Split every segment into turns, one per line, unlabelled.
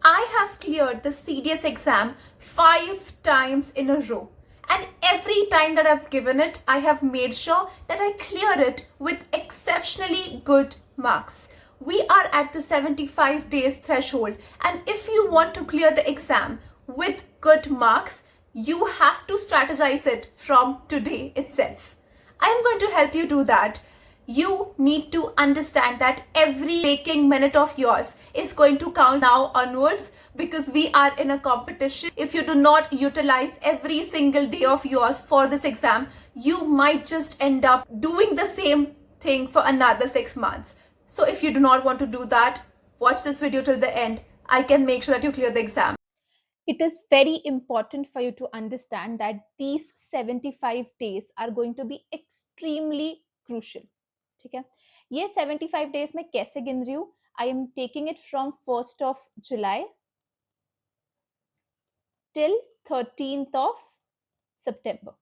I have cleared the CDS exam 5 times in a row. And every time that I've given it, I have made sure that I clear it with exceptionally good marks. We are at the 75 days threshold, and if you want to clear the exam with good marks, you have to strategize it from today itself. I am going to help you do that. You need to understand that every waking minute of yours is going to count now onwards, because we are in a competition. If you do not utilize every single day of yours for this exam, you might just end up doing the same thing for another 6 months. So if you do not want to do that, watch this video till the end. I can make sure that you clear the exam.
It is very important for you to understand that these 75 days are going to be extremely crucial. ठीक है, ये 75 days मैं कैसे गिन रही हूँ? I am taking it from 1st of July till 13th of September.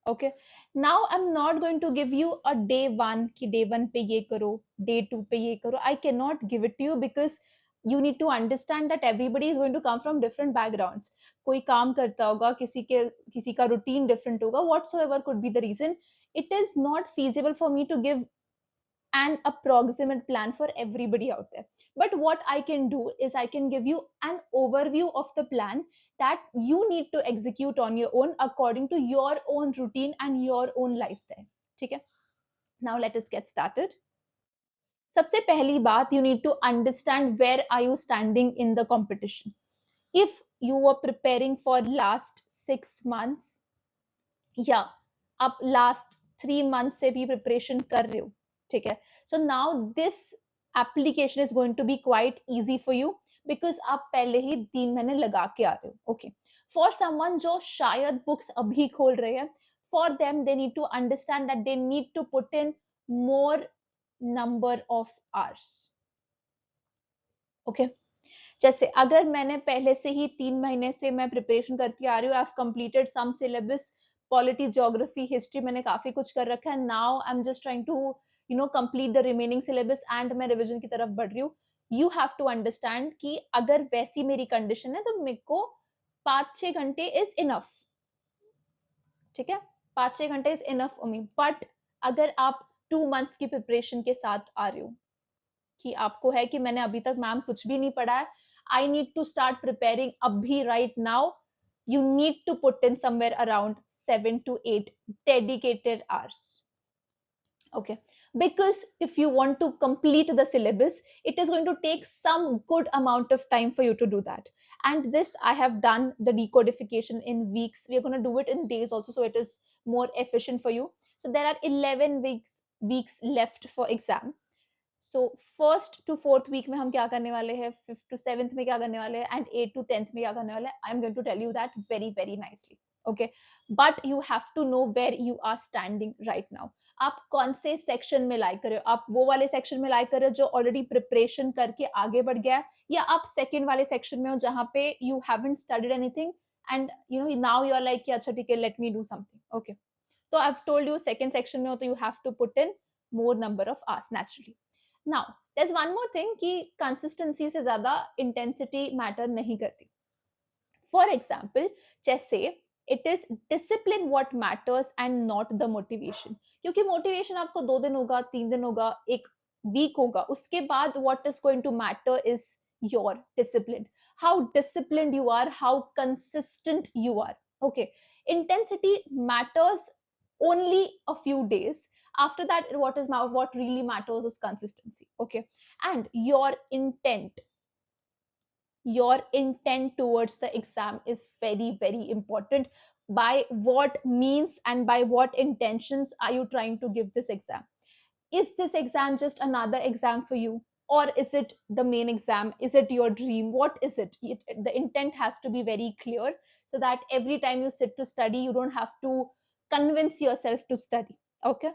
Okay, now I'm not going to give you a day one कि day one पे ये करो, day two पे ये करो. I cannot give it to you because you need to understand that everybody is going to come from different backgrounds. कोई काम करता होगा, किसी का routine different होगा, whatsoever could be the reason. It is not feasible for me to give an approximate plan for everybody out there. But what I can do is I can give you an overview of the plan that you need to execute on your own according to your own routine and your own lifestyle. Okay? Now let us get started. सबसे पहली बात, you need to understand where are you standing in the competition. If you were preparing for last 6 months, या आप last 3 months से भी preparation कर रहे हो, ठीक है, so now this application is going to be quite easy for you because आप पहले ही 3 महीने लगा के आ रहे हो. Okay, for someone जो शायद books अभी खोल रहे हैं, for them they need to understand that they need to put in more number of hours. Okay, जैसे अगर मैंने पहले से ही 3 महीने से मैं प्रिपरेशन करती आ रही हूँ, I have completed some syllabus, polity, geography, history मैंने काफी कुछ कर रखा है. Now I am just trying to complete the remaining syllabus and मैं रिवीजन की तरफ बढ़ रही हूँ. यू हैव टू अंडरस्टैंड कि अगर वैसी मेरी कंडीशन है तो मेरे को 5-6 घंटे इज इनफ. ठीक है, 5-6 घंटे is enough for me. But अगर आप 2 months की प्रिपरेशन के साथ आ रहे हो कि आपको है कि मैंने अभी तक मैम कुछ भी नहीं पढ़ा है, I need to start preparing abhi right now, you need to put in somewhere around 7 to 8 dedicated hours. Okay, because if you want to complete the syllabus, it is going to take some good amount of time for you to do that. And this I have done the decodification in weeks. We are going to do it in days also, so it is more efficient for you. So there are 11 weeks left for exam. So first to fourth week में हम क्या करने वाले हैं, fifth two seventh में क्या करने वाले हैं, एंड 8 to 10th में क्या करने वाले हैं. I am going to tell you that very very nicely. Okay, but you have to know where you are standing right now. आप कौन से सेक्शन में लाइक कर रहे हो? आप वो वाले सेक्शन में लाइक कर रहे हो जो ऑलरेडी प्रिपरेशन करके आगे बढ़ गया है, या आप सेकंड वाले सेक्शन में हो जहां पे you haven't studied anything and now you are like अच्छा ठीक है, let me do something. Okay, तो I have told you second section में हो तो you have to put in more number of hours naturally. Now, there's one more thing कि consistency से ज़्यादा intensity matter नहीं करती. For example, जैसे it is discipline what matters and not the motivation. क्योंकि motivation आपको 2 दिन होगा, 3 दिन होगा, एक week होगा, उसके बाद what is going to matter is your discipline. How disciplined you are, how consistent you are. Okay, intensity matters only a few days. After that, what really matters is consistency. Okay, and your intent towards the exam is very very important. By what means and by what intentions are you trying to give this exam? Is this exam just another exam for you, or is it the main exam? Is it your dream? What is it? The intent has to be very clear so that every time you sit to study, you don't have to convince yourself to study. Okay,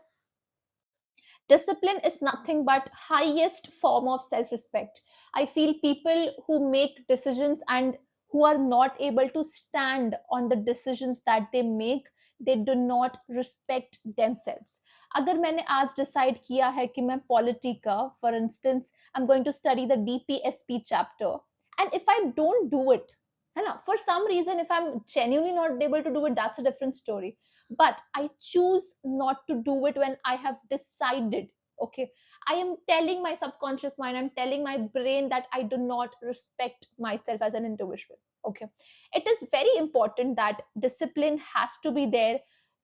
discipline is nothing but highest form of self respect. I feel people who make decisions and who are not able to stand on the decisions that they make, they do not respect themselves. अगर मैंने आज decide किया है कि मैं polity का, for instance, I'm going to study the DPSP chapter, And if I don't do it, है ना, for some reason if I'm genuinely not able to do it, that's a different story. But I choose not to do it when I have decided, okay, I am telling my subconscious mind, I'm telling my brain that I do not respect myself as an individual. Okay, it is very important that discipline has to be there,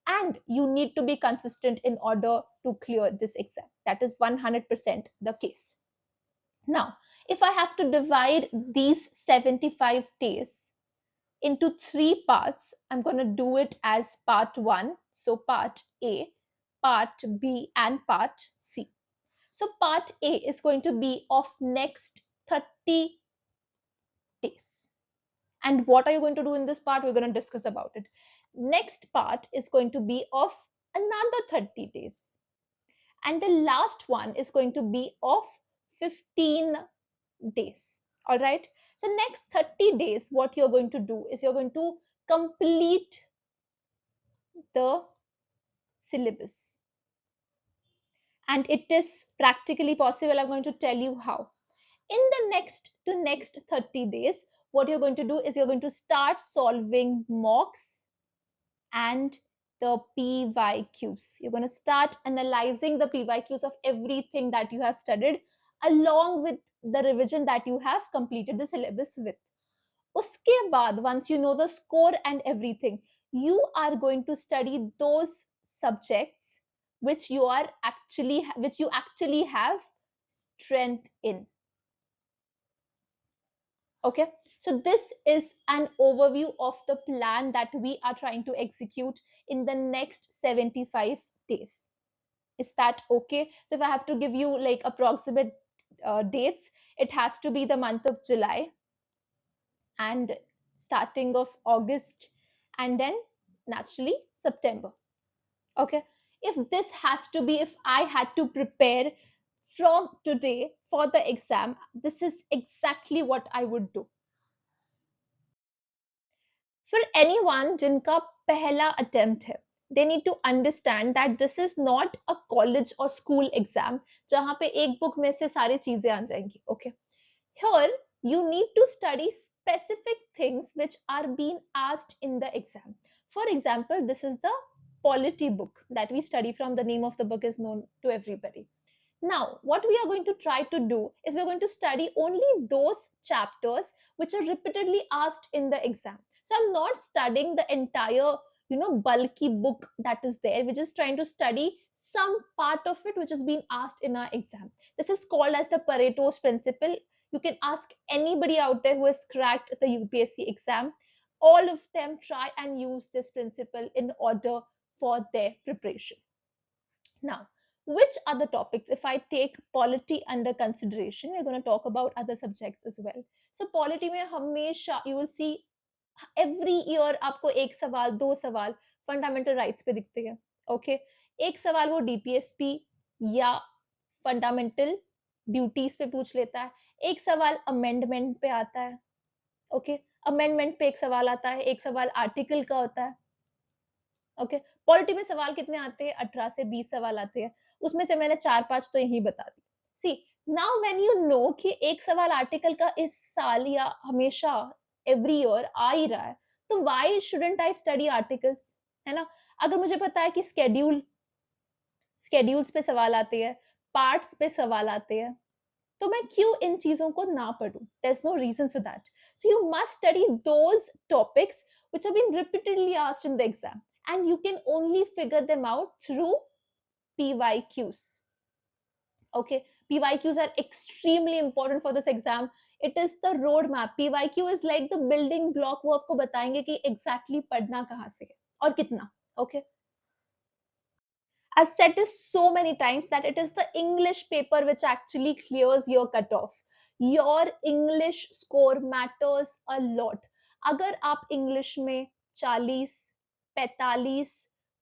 and you need to be consistent in order to clear this exam. That is 100% the case. Now, if I have to divide these 75 days into three parts, I'm going to do it as part one. So, part A, part B, and part C. So, part A is going to be of next 30 days. And what are you going to do in this part? We're going to discuss about it. Next part is going to be of another 30 days. And the last one is going to be of 15 days. All right. So next 30 days, what you're going to do is you're going to complete the syllabus. And it is practically possible. I'm going to tell you how. In the next 30 days, what you're going to do is you're going to start solving mocks and the PYQs. You're going to start analyzing the PYQs of everything that you have studied along with the revision that you have completed the syllabus with. Uske baad, once you know the score and everything, you are going to study those subjects which you actually have strength in. Okay, so this is an overview of the plan that we are trying to execute in the next 75 days. Is that okay? So if I have to give you like approximate dates, it has to be the month of July and starting of August, and then naturally September. Okay, if I had to prepare from today for the exam, this is exactly what I would do. For anyone जिनका पहला attempt है, they need to understand that this is not a college or school exam जहाँ पे एक book में से सारी चीजें आ जाएंगी. Okay, here you need to study specific things which are being asked in the exam. For example, this is the polity book that we study from. The name of the book is known to everybody. Now, what we are going to try to do is we're going to study only those chapters which are repeatedly asked in the exam. So I'm not studying the entire, bulky book that is there. We're just trying to study some part of it which is being asked in our exam. This is called as the Pareto's principle. You can ask anybody out there who has cracked the UPSC exam. All of them try and use this principle in order for their preparation. Now, which other topics? If I take polity under consideration, we're going to talk about other subjects as well. So polity में हमेशा you will see every year आपको एक सवाल दो सवाल fundamental rights पे दिखते हैं. ओके, एक सवाल वो डीपीएसपी या फंडामेंटल ड्यूटीज पे पूछ लेता है, एक सवाल अमेंडमेंट पे आता है. ओके, अमेंडमेंट पे एक सवाल आता है, एक सवाल आर्टिकल का होता है. ओके, पॉलिटी में सवाल कितने आते हैं? 18 से 20 सवाल आते हैं. उसमें से मैंने 4-5 तो यही बता दी. सी, नाउ व्हेन यू नो कि एक सवाल आर्टिकल का इस साल या हमेशा एवरी ईयर आ ही रहा है, तो why shouldn't I study articles, है ना? अगर मुझे पता है कि स्केड्यूल्स पे सवाल आते हैं, पार्ट्स पे सवाल आते हैं, तो मैं क्यों इन चीजों को ना पढूं? There's no reason for that. So you must study those topics which have been repeatedly asked in the exam, and you can only figure them out through PYQs. Okay, PYQs are extremely important for this exam. It is the roadmap. PYQ is like the building block. वो आपको बताएंगे कि exactly पढ़ना कहाँ से है और कितना. Okay, I've said this so many times that it is the English paper which actually clears your cutoff. Your English score matters a lot. अगर आप English में 40, 45,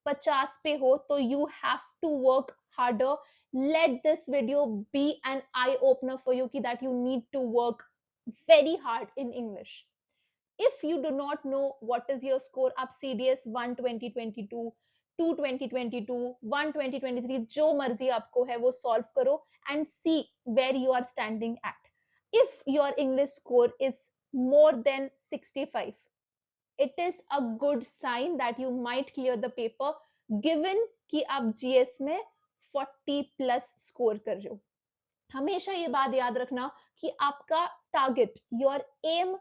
50 पे हो, तो you have to work harder. Let this video be an eye opener for you that you need to work very hard in English. If you do not know what is your score, आप CDS 1 2022, 2 2022, 1 2023, जो मर्जी आपको है वो solve करो and see where you are standing at. If your English score is more than 65. It is a good sign that you might clear the paper given कि आप GS में 40 प्लस स्कोर कर रहे हो. हमेशा ये बात याद रखना कि आपका target, your aim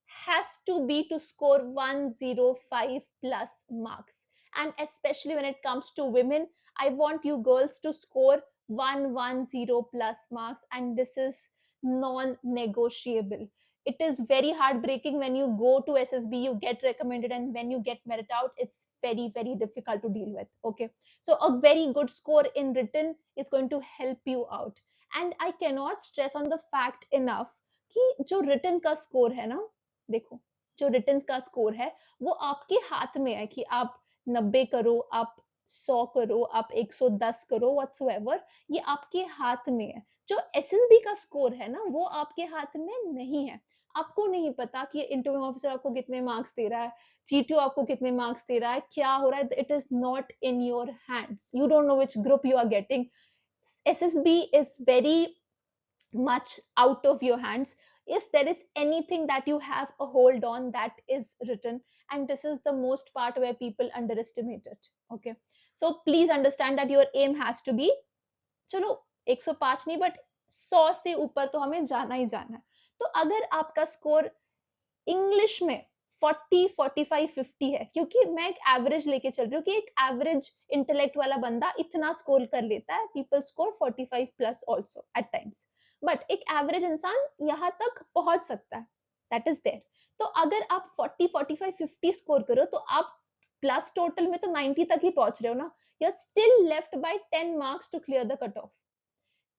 has to be to score 105 plus marks. And especially when it comes to women, I want you girls to score 110 plus marks, and this is non-negotiable. It is very heartbreaking when you go to SSB, you get recommended, and when you get merit out, it's very, very difficult to deal with. Okay. So a very good score in written is going to help you out. And I cannot stress on the fact enough कि जो written का score है ना, देखो जो written का score है वो आपके हाथ में है कि आप 90 करो, आप 100 करो, आप 110 करो, व्हाटसोएवर, ये आपके हाथ में है. जो एसएसबी का स्कोर है ना वो आपके हाथ में नहीं है. आपको नहीं पता कि इंटरव्यू ऑफिसर आपको कितने मार्क्स दे रहा है, जीटीओ आपको कितने मार्क्स दे रहा है, क्या हो रहा है. It is not in your hands. You don't know which group you are getting. SSB is very much out of your hands. If there is anything that you have a hold on, that is written, and this is the most part where people underestimate it. Okay, so please understand that your aim has to be, चलो 105 नहीं but 100 से ऊपर तो हमें जाना ही जाना है. तो अगर आपका स्कोर इंग्लिश में 40, 45, 50 है, क्योंकि मैं एक एवरेज लेके चल रही हूँ कि एक एवरेज इंटेलेक्ट वाला बंदा इतना स्कोर कर लेता है. People score 45 plus also at times, but एक एवरेज इंसान यहाँ तक पहुंच सकता है. That is there. तो अगर आप 40, 45, 50 स्कोर करो तो आप प्लस टोटल में तो 90 तक ही पहुंच रहे हो ना. You are still left by 10 marks to clear the cut off.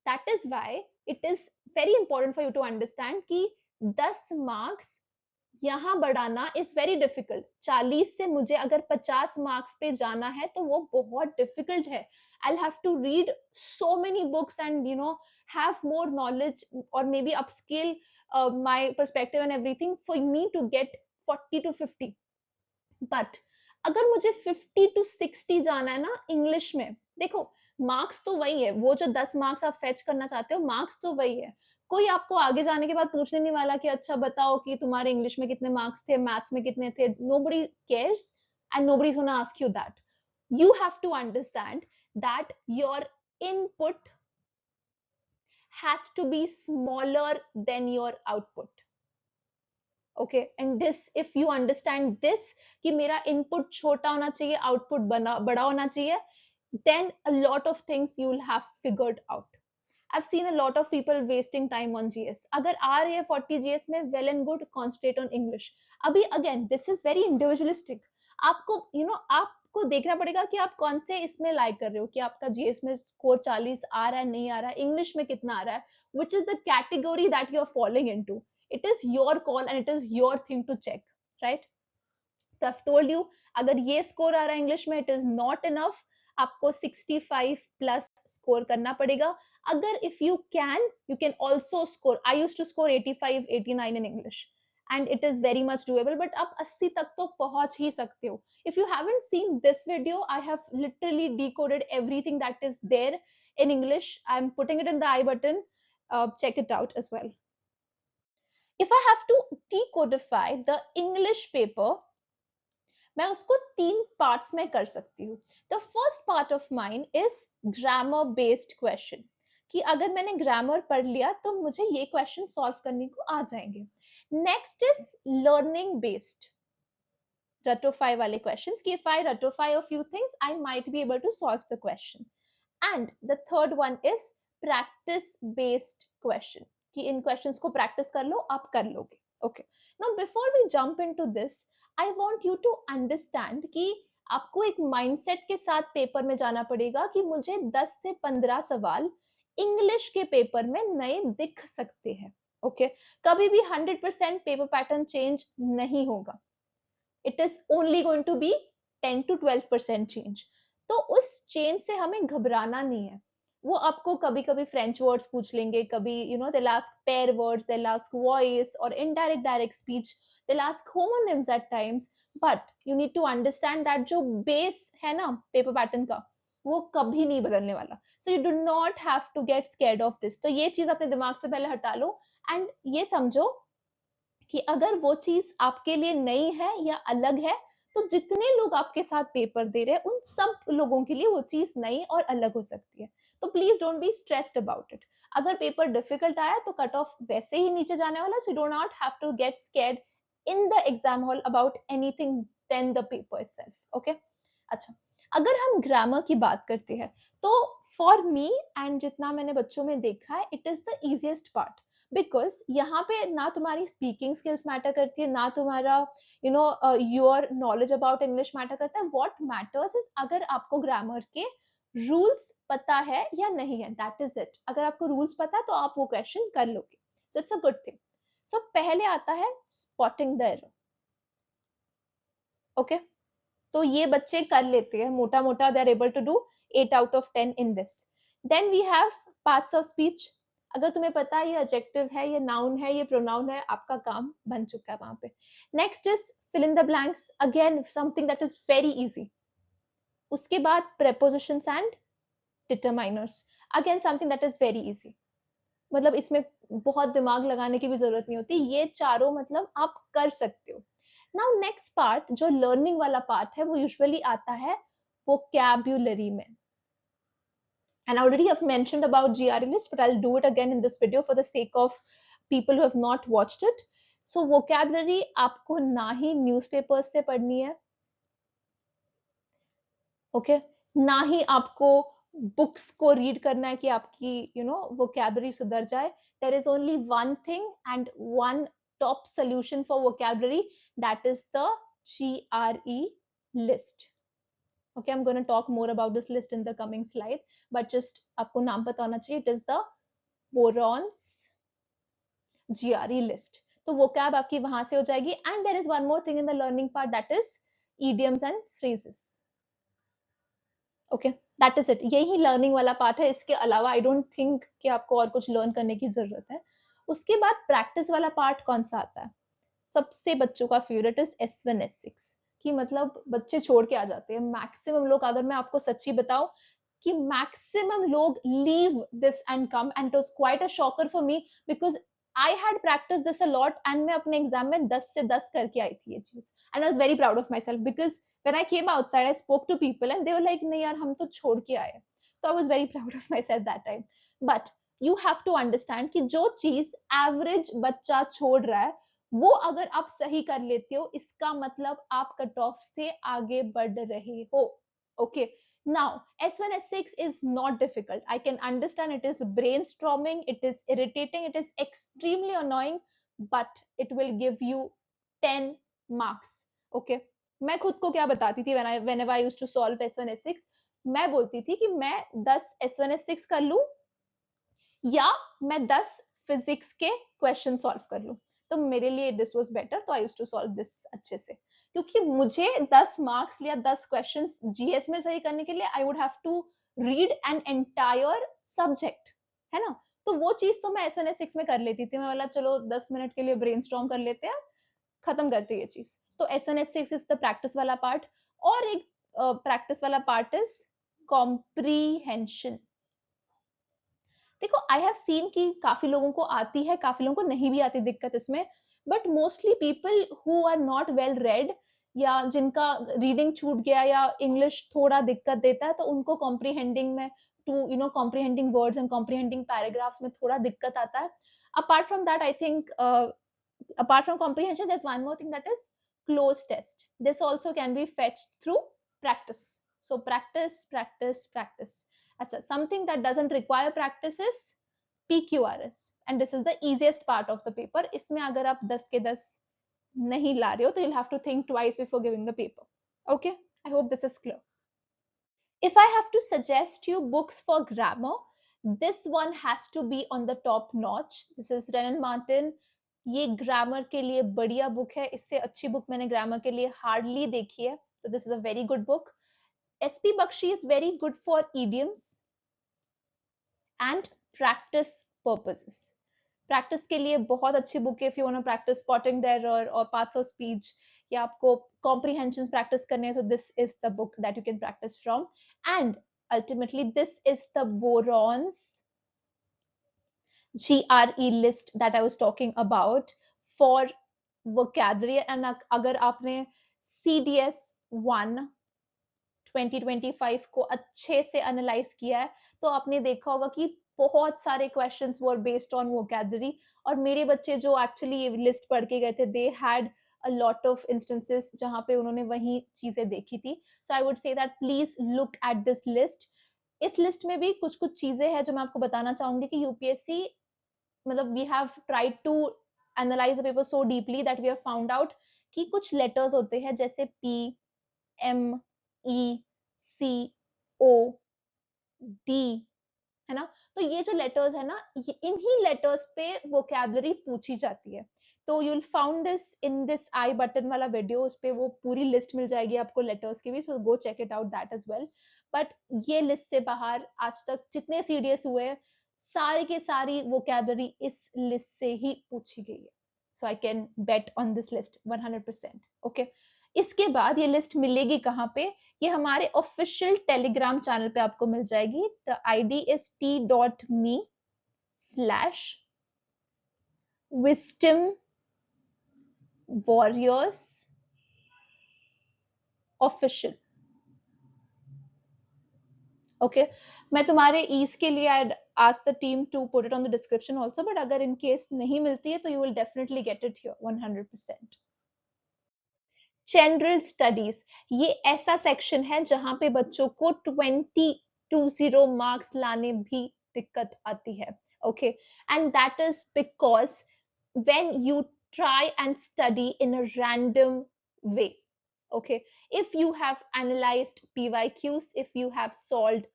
That is why it is very important for you to understand कि 10 मार्क्स यहाँ बढ़ाना इज वेरी डिफिकल्ट. 40 से मुझे अगर 50 मार्क्स पे जाना है तो वो बहुत डिफिकल्ट है. I'll have to read so many books and have more knowledge or maybe upscale my perspective and everything for me to get 40 to 50. But अगर मुझे 50 to 60 जाना है ना इंग्लिश में, देखो मार्क्स तो वही है, वो जो 10 मार्क्स आप फेच करना चाहते हो मार्क्स तो वही है. कोई आपको आगे जाने के बाद पूछने नहीं वाला कि अच्छा बताओ कि तुम्हारे इंग्लिश में कितने मार्क्स थे, मैथ्स में कितने थे. nobody cares and nobody's gonna ask you that. You have to understand that your input has to be smaller than your output. Okay, and this, if you understand this कि मेरा input छोटा होना चाहिए, output बड़ा होना चाहिए, then a lot of things you will have figured out. I've seen a lot of people wasting time on GS. अगर आ रहे हैं 40 GS में, well and good, concentrate on English. अभी again this is very individualistic. आपको आपको देखना पड़ेगा कि आप कौन से इसमें लाइक कर रहे हो, कि आपका जीएस में स्कोर 40 आ रहा है नहीं आ रहा है, इंग्लिश में कितना आ रहा है, which is the category that you are falling into. It is your call and it is your thing to check, right? So I've told you, अगर ये स्कोर आ रहा है इंग्लिश में, it is not enough. आपको 65 plus score करना पड़ेगा. अगर if you can also score. I used to score 85, 89 in English. And it is very much doable, but आप 80 तक तो पहुंच ही सकते हो. If you haven't seen this video, I have literally decoded everything that is there in English. I'm putting it in the I button. Check it out as well. If I have to decodify the English paper, मैं उसको 3 parts में कर सकती हूँ. The first part of mine is grammar based question, कि अगर मैंने grammar पढ़ लिया तो मुझे ये क्वेश्चन सॉल्व करने को आ जाएंगे. Next is learning based, ratify वाले questions, कि if I ratify a few things I might be able to solve the question. And the third one is practice based question, कि इन questions को practice कर लो, आप कर लोगे. Okay, now before we jump into this, I want you to understand कि आपको एक mindset के साथ पेपर में जाना पड़ेगा कि मुझे 10 से 15 सवाल इंग्लिश के पेपर में नए दिख सकते हैं. ओके, कभी भी 100% पेपर पैटर्न चेंज नहीं होगा. It is only going to be 10 to 12% change. तो उस चेंज से हमें घबराना नहीं है. वो आपको कभी कभी फ्रेंच वर्ड्स पूछ लेंगे, कभी they'll ask pair words, they'll ask voice or indirect direct speech, they'll ask homonyms at times, but you need to understand that जो base है ना पेपर पैटर्न का, वो कभी नहीं बदलने वाला. So you do not have to get scared of this. तो ये चीज अपने दिमाग से पहले हटा लो and ये समझो कि अगर वो चीज आपके लिए नई है या अलग है, तो जितने लोग आपके साथ पेपर दे रहे हैं उन सब लोगों के लिए वो चीज नई और अलग हो सकती है। तो please don't be stressed about it. अगर पेपर डिफिकल्ट आया तो कट ऑफ वैसे ही नीचे जाने वाला, so do not have to get scared in the exam hall about anything than the paper itself. Okay, अच्छा, अगर हम ग्रामर की बात करते हैं तो फॉर मी एंड जितना मैंने बच्चों में देखा है, it is the easiest part, because यहाँ पे ना तुम्हारी स्पीकिंग स्किल्स मैटर करती है, ना तुम्हारा your knowledge about English matter करता है। व्हाट मैटर्स इज अगर आपको ग्रामर के रूल्स पता है या नहीं है, दैट इज इट। अगर आपको रूल्स पता है तो आप वो क्वेश्चन कर लोगे, so it's a good thing. So पहले आता है स्पॉटिंग द एरर। ओके, तो ये बच्चे कर लेते हैं मोटा मोटा, they are able to do 8 out of 10 in this. Then we have parts of speech. अगर तुम्हें पता है ये एडजेक्टिव है, ये नाउन है, ये प्रोनाउन है, आपका काम बन चुका है वहां पे। Next is fill in the blanks, again something that is very easy. उसके बाद prepositions and determiners, again something that is very easy. मतलब इसमें बहुत दिमाग लगाने की भी जरूरत नहीं होती, ये चारों मतलब आप कर सकते हो। नाउ नेक्स्ट पार्ट जो लर्निंग वाला पार्ट है वो यूजुअली आता है vocabulary में, and already I've mentioned about GRE list, but I'll do it again in this video for the sake of people who have not watched it. So vocabulary आपको ना ही newspapers से पढ़नी है, ओके, ना ही आपको बुक्स को read करना है कि आपकी vocabulary सुधर जाए। There is only one thing and one top solution for vocabulary, that is the GRE list. Okay, I'm going to talk more about this list in the coming slide, but just आपको नाम पता होना चाहिए, it is the Boron's GRE list. तो vocab आपकी वहां से हो जाएगी, and there is one more thing in the learning part, that is idioms and phrases. Okay, that is it, यही लर्निंग वाला पार्ट है। इसके अलावा आई डोंट थिंक कि आपको और कुछ लर्न करने की जरूरत है। उसके बाद प्रैक्टिस वाला पार्ट कौन सा आता है? सबसे बच्चों का फेवरेट इज S1 S6, कि मतलब बच्चे छोड़ के आ जाते हैं मैक्सिमम लोग। अगर मैं आपको सच्ची बताऊं कि मैक्सिमम लोग leave this and come, and it was quite a shocker for me, because I had practice this a lot, and मैं अपने एग्जाम में 10 से 10 करके आई थी ये चीज, and I was very proud of my self, because when I came outside, I spoke to people and they were like, नहीं यार हम तो छोड़ के आए। So I was very proud of myself that time. But you have to understand कि जो चीज एवरेज बच्चा छोड़ रहा है वो अगर आप सही कर लेते हो, इसका मतलब आप कट ऑफ से आगे बढ़ रहे हो। Okay, now S1 S6 is not difficult. I can understand it is brainstorming, it is irritating, it is extremely annoying, but it will give you 10 marks. Okay, मैं खुद को क्या बताती थी whenever I used to solve S1 S6, मैं बोलती थी कि मैं 10 S1 S6 कर लूं या मैं 10 फिजिक्स के क्वेश्चन सॉल्व कर लूं, तो मेरे लिए दिस वाज बेटर, तो I used to solve this अच्छे से, क्योंकि मुझे 10 मार्क्स या 10 क्वेश्चंस जीएस में सही करने के लिए I would have to read an entire subject, है ना। तो वो चीज तो मैं S1 S6 में कर लेती थी, मैं बोला चलो 10 मिनट के लिए ब्रेनस्टॉर्म कर लेते हैं, खत्म करते ये चीज। तो S1 S6 is the practice वाला पार्ट। और एक प्रैक्टिस वाला पार्ट इज कॉम्प्रीहेंशन। देखो आई हैव सीन कि काफी लोगों को आती है, काफी लोगों को नहीं भी आती दिक्कत इसमें, but mostly people who are not well read या जिनका रीडिंग छूट गया या इंग्लिश थोड़ा दिक्कत देता है, तो उनको कॉम्प्रीहेंडिंग में comprehending words and comprehending paragraphs में थोड़ा दिक्कत आता है। Apart from that I think apart from comprehension, there's one more thing, that is close test. This also can be fetched through practice. So practice, practice, practice. Achha, something that doesn't require practice is PQRS, and this is the easiest part of the paper. इसमें अगर आप 10 के 10 नहीं ला रहे हो तो you'll have to think twice before giving the paper. Okay, I hope this is clear. If I have to suggest you books for grammar, this one has to be on the top notch. This is Renan Martin. ये grammar के लिए बढ़िया book है, इससे अच्छी book मैंने grammar के लिए हार्डली देखी है, so this is a very good book. SP Bakshi is very good for idioms and practice purposes. Practice के लिए बहुत अच्छी बुक है, if you want to practice spotting the error or parts of speech, या आपको comprehensions practice करने हैं, so this is the book that you can practice from. And ultimately this is the Boron's GRE list that I was talking about for vocabulary and अगर आपने CDS 1 2025 को अच्छे से analyse किया है तो आपने देखा होगा कि बहुत सारे questions were based on vocabulary और मेरे बच्चे जो एक्चुअली ये लिस्ट पढ़ के गए थे they had a lot of instances जहां पे उन्होंने वही चीजें देखी थी so I would say that please look at this list इस लिस्ट में भी कुछ कुछ चीजें हैं जो मैं आपको बताना चाहूंगी कि यूपीएससी मतलब we have tried to analyse the paper so deeply that we have found out कि कुछ लेटर्स होते हैं जैसे P M E C O D है ना तो ये जो लेटर्स है ना इन्हीं लेटर्स पे वोकैबुलरी पूछी जाती है तो you will found this in this I button वाला वीडियो उस पे वो पूरी लिस्ट मिल जाएगी आपको लेटर्स की भी so go check it out that as well but ये लिस्ट से बाहर आज तक जितने सीडीएस हुए हैं सारे के सारी वोकैबुलरी इस लिस्ट से ही पूछी गई है so I can bet on this list 100% okay इसके बाद ये लिस्ट मिलेगी कहाँ पे ये हमारे ऑफिशियल टेलीग्राम चैनल पे आपको मिल जाएगी the ID is t.me/wisdom warriors official okay मैं तुम्हारे ईज के लिए I ask the team to put it on the description also but अगर इन केस नहीं मिलती है तो you will definitely get it here 100% general studies ये ऐसा सेक्शन है जहां पे बच्चों को 20 मार्क्स लाने भी दिक्कत आती है okay and that is because when you try and study in a random way okay if you have analyzed pyqs if you have solved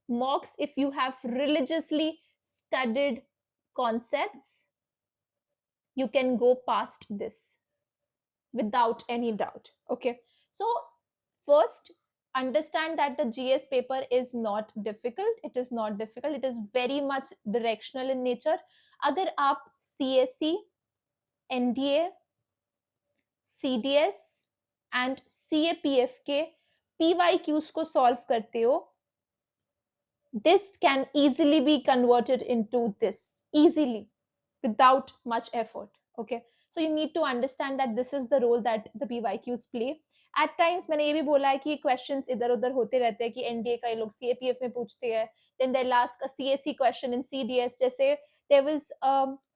mocks if you have religiously studied concepts you can go past this without any doubt okay so first understand that the gs paper is not difficult it is not difficult it is very much directional in nature agar aap csc nda cds and capf के pyqs को solve करते हो this can easily be converted into this easily without much effort okay so you need to understand that this is the role that the pyqs play at times मैंने ये भी बोला है कि questions इधर उधर होते रहते हैं कि एनडीए का ये लोग सीएपीएफ में पूछते हैं then they'll ask a CAC question in CDS जैसे there was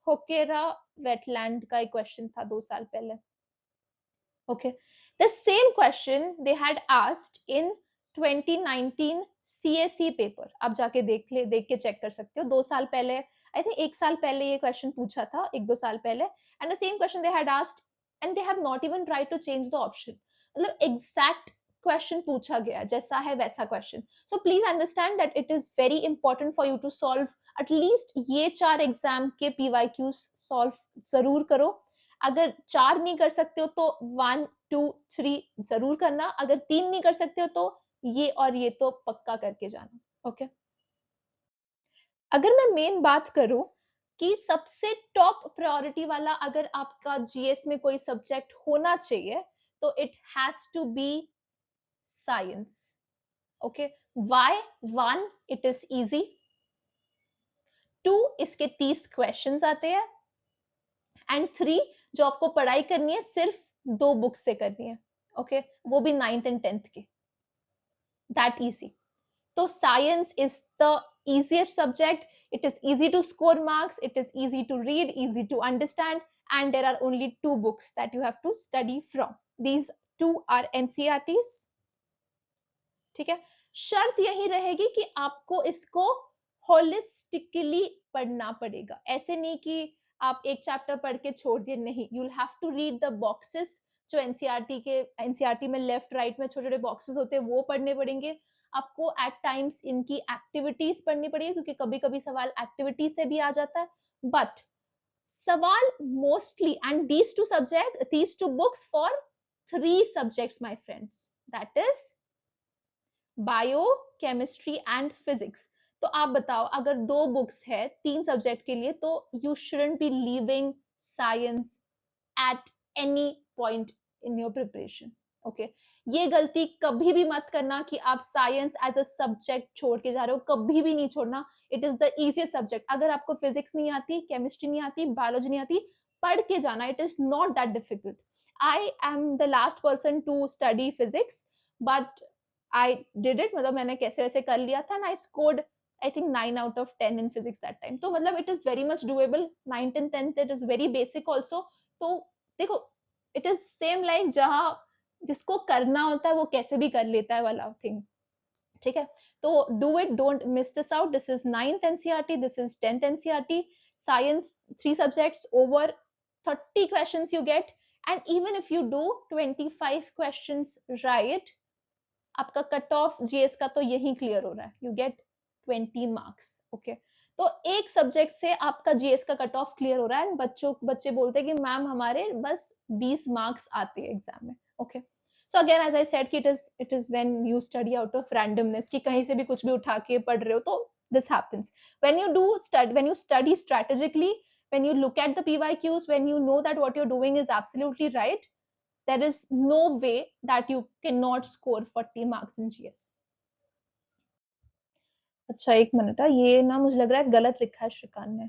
होकेरा wetland का एक question था 2 साल पहले okay the same question they had asked in 2019 CSE paper आप जाके देख के चेक कर सकते हो 2 साल पहले आई थिंक 1 साल पहले ये क्वेश्चन पूछा था 1-2 साल पहले and the same question they had asked and they have not even tried to change the option मतलब एग्जैक्ट क्वेश्चन पूछा गया जैसा है वैसा question so please understand that it is very important for you to solve at least ये 4 exam के PYQs solve जरूर करो अगर 4 नहीं कर सकते हो तो 1 2 3 जरूर करना अगर 3 नहीं कर सकते हो तो ये और ये तो पक्का करके जाना ओके अगर मैं मेन बात करूं कि सबसे टॉप प्रायोरिटी वाला अगर आपका जीएस में कोई सब्जेक्ट होना चाहिए तो it has to be science okay why 1 it is easy 2 इसके 30 क्वेश्चंस आते हैं एंड 3 जो आपको पढ़ाई करनी है सिर्फ 2 बुक से करनी है ओके वो भी 9th एंड 10th के that easy so science is the easiest subject it is easy to score marks it is easy to read easy to understand and there are only 2 books that you have to study from these 2 are ncrts ठीक है शर्त यही रहेगी कि आपको इसको holistically पढ़ना पड़ेगा ऐसे नहीं कि आप एक चैप्टर पढ़ के छोड़ दिए नहीं you will have to read the boxes जो एनसीईआरटी में लेफ्ट राइट में छोटे छोटे बॉक्सेस होते हैं वो पढ़ने पड़ेंगे आपको एट टाइम्स इनकी एक्टिविटीज पढ़नी पड़ेगी क्योंकि कभी कभी सवाल एक्टिविटी से भी आ जाता है बट सवाल mostly and these two books for 3 subjects my friends that is bio chemistry and physics तो आप बताओ अगर 2 बुक्स है 3 सब्जेक्ट के लिए तो you shouldn't be leaving science at any point in your preparation okay ये गलती कभी भी मत करना कि आप साइंस एज अ सब्जेक्ट छोड़ के जा रहे हो कभी भी नहीं छोड़ना it is the easiest subject अगर आपको फिजिक्स नहीं आती केमिस्ट्री नहीं आती बायोलॉजी नहीं आती पढ़ के जाना, it is not that difficult. I am the last person to study physics, but I did it, मतलब मैंने कैसे वैसे कर लिया था, and I scored I think 9 out of 10 in physics that time. तो मतलब it is very much doable. 9th and 10th it is very basic also. तो देखो it is same like जहाँ जिसको करना होता है वो कैसे भी कर लेता है वाला थिंग, ठीक है? तो do it, don't miss this out. This is 9th NCERT, this is 10th NCERT. Science 3 subjects, over 30 questions you get, and even if you do 25 questions right, आपका कट ऑफ जीएस का तो यही clear हो रहा है, you get 20 marks. Okay, तो एक subject से आपका जीएस का कट ऑफ क्लियर हो रहा है. बच्चे बोलते हैं कि मैम हमारे बस 20 मार्क्स आते हैं एग्जाम में. Okay, so again as I said कि it is when you study out of randomness, कि कहीं से भी कुछ भी उठा के पढ़ रहे हो, तो this happens. When you study strategically, when you look at the PYQs, when you know that what you're doing is absolutely right, there is no way that you cannot score 40 marks in GS. अच्छा, एक minute है, ये ना मुझे लग रहा है गलत लिखा है श्रीकांत ने.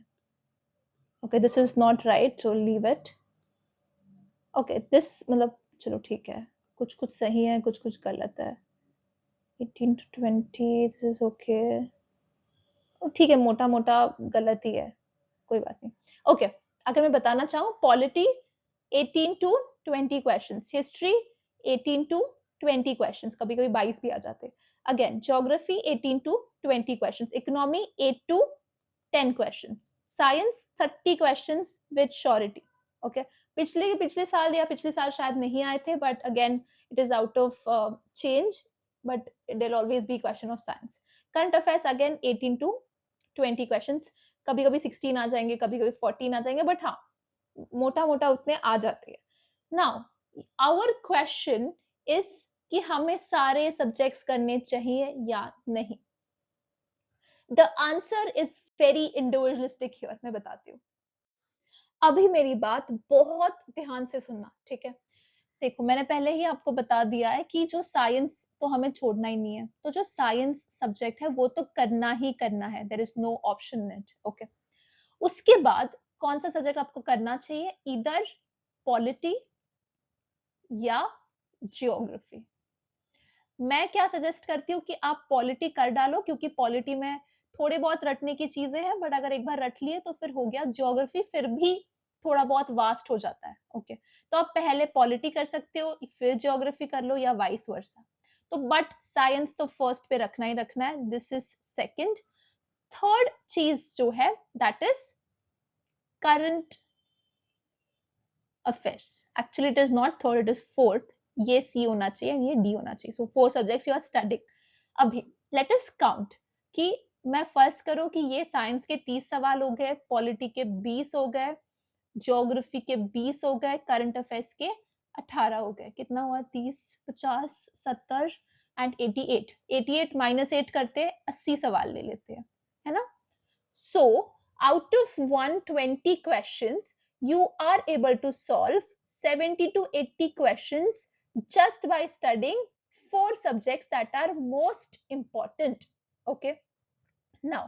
Okay, this is not right, so leave it. Okay, this मतलब चलो ठीक है, कुछ कुछ सही है, कुछ कुछ गलत है. 18 to 20, दिस इज ओके. ठीक है, मोटा मोटा गलत ही है, कोई बात नहीं. ओके, अगर मैं बताना चाहूँ, polity 18 to 20 questions, history 18 to 20 questions, कभी कभी 22 भी आ जाते. Again geography 18 to 20 questions, economy 8 to 10 questions, science 30 questions with surety. Okay, पिछले साल या पिछले साल शायद नहीं आए थे, but again it is out of change, but there always be question of science. Current affairs again 18 to 20 questions, कभी कभी 16 आ जाएंगे, कभी कभी 14 आ जाएंगे, बट हाँ मोटा मोटा उतने आ जाते हैं. नाउ आवर क्वेश्चन इज कि हमें सारे सब्जेक्ट्स करने चाहिए या नहीं. The answer is very individualistic here, मैं बताती हूँ. अभी मेरी बात बहुत ध्यान से सुनना, ठीक है? देखो, मैंने पहले ही आपको बता दिया है कि जो साइंस तो हमें छोड़ना ही नहीं है, तो जो साइंस सब्जेक्ट है वो तो करना ही करना है, there is no option it. Okay, उसके बाद कौन सा सब्जेक्ट आपको करना चाहिए? इधर पॉलिटी या जियोग्राफी. मैं क्या सजेस्ट करती हूँ कि आप पॉलिटी कर डालो, क्योंकि पॉलिटी में थोड़े बहुत रटने की चीजें हैं, बट अगर एक बार रट लिए तो फिर हो गया. जियोग्राफी फिर भी थोड़ा बहुत वास्ट हो जाता है. ओके, तो आप पहले पॉलिटी कर सकते हो, फिर जियोग्राफी कर लो, या वाइस वर्सा. तो बट साइंस तो फर्स्ट पे रखना ही रखना है, दिस इज सेकंड. थर्ड चीज जो है that is current affairs. Actually it is not third, it is fourth. ये C होना चाहिए, ये D होना चाहिए. So 4 subjects you are studying. अभी let us count कि मैं फर्स्ट करूँ कि ये साइंस के 30 सवाल हो गए, पॉलिटी के 20 हो गए, ज्योग्राफी के 20 हो गए, करंट अफेयर्स के 18 हो गए. कितना हुआ? 30, 50, 70 एंड 88. 88 माइनस 8 करते 80 सवाल ले लेते हैं, है ना? So out of 120 questions you are able to solve 70 to 80 questions just by studying 4 subjects that are most important. Okay, now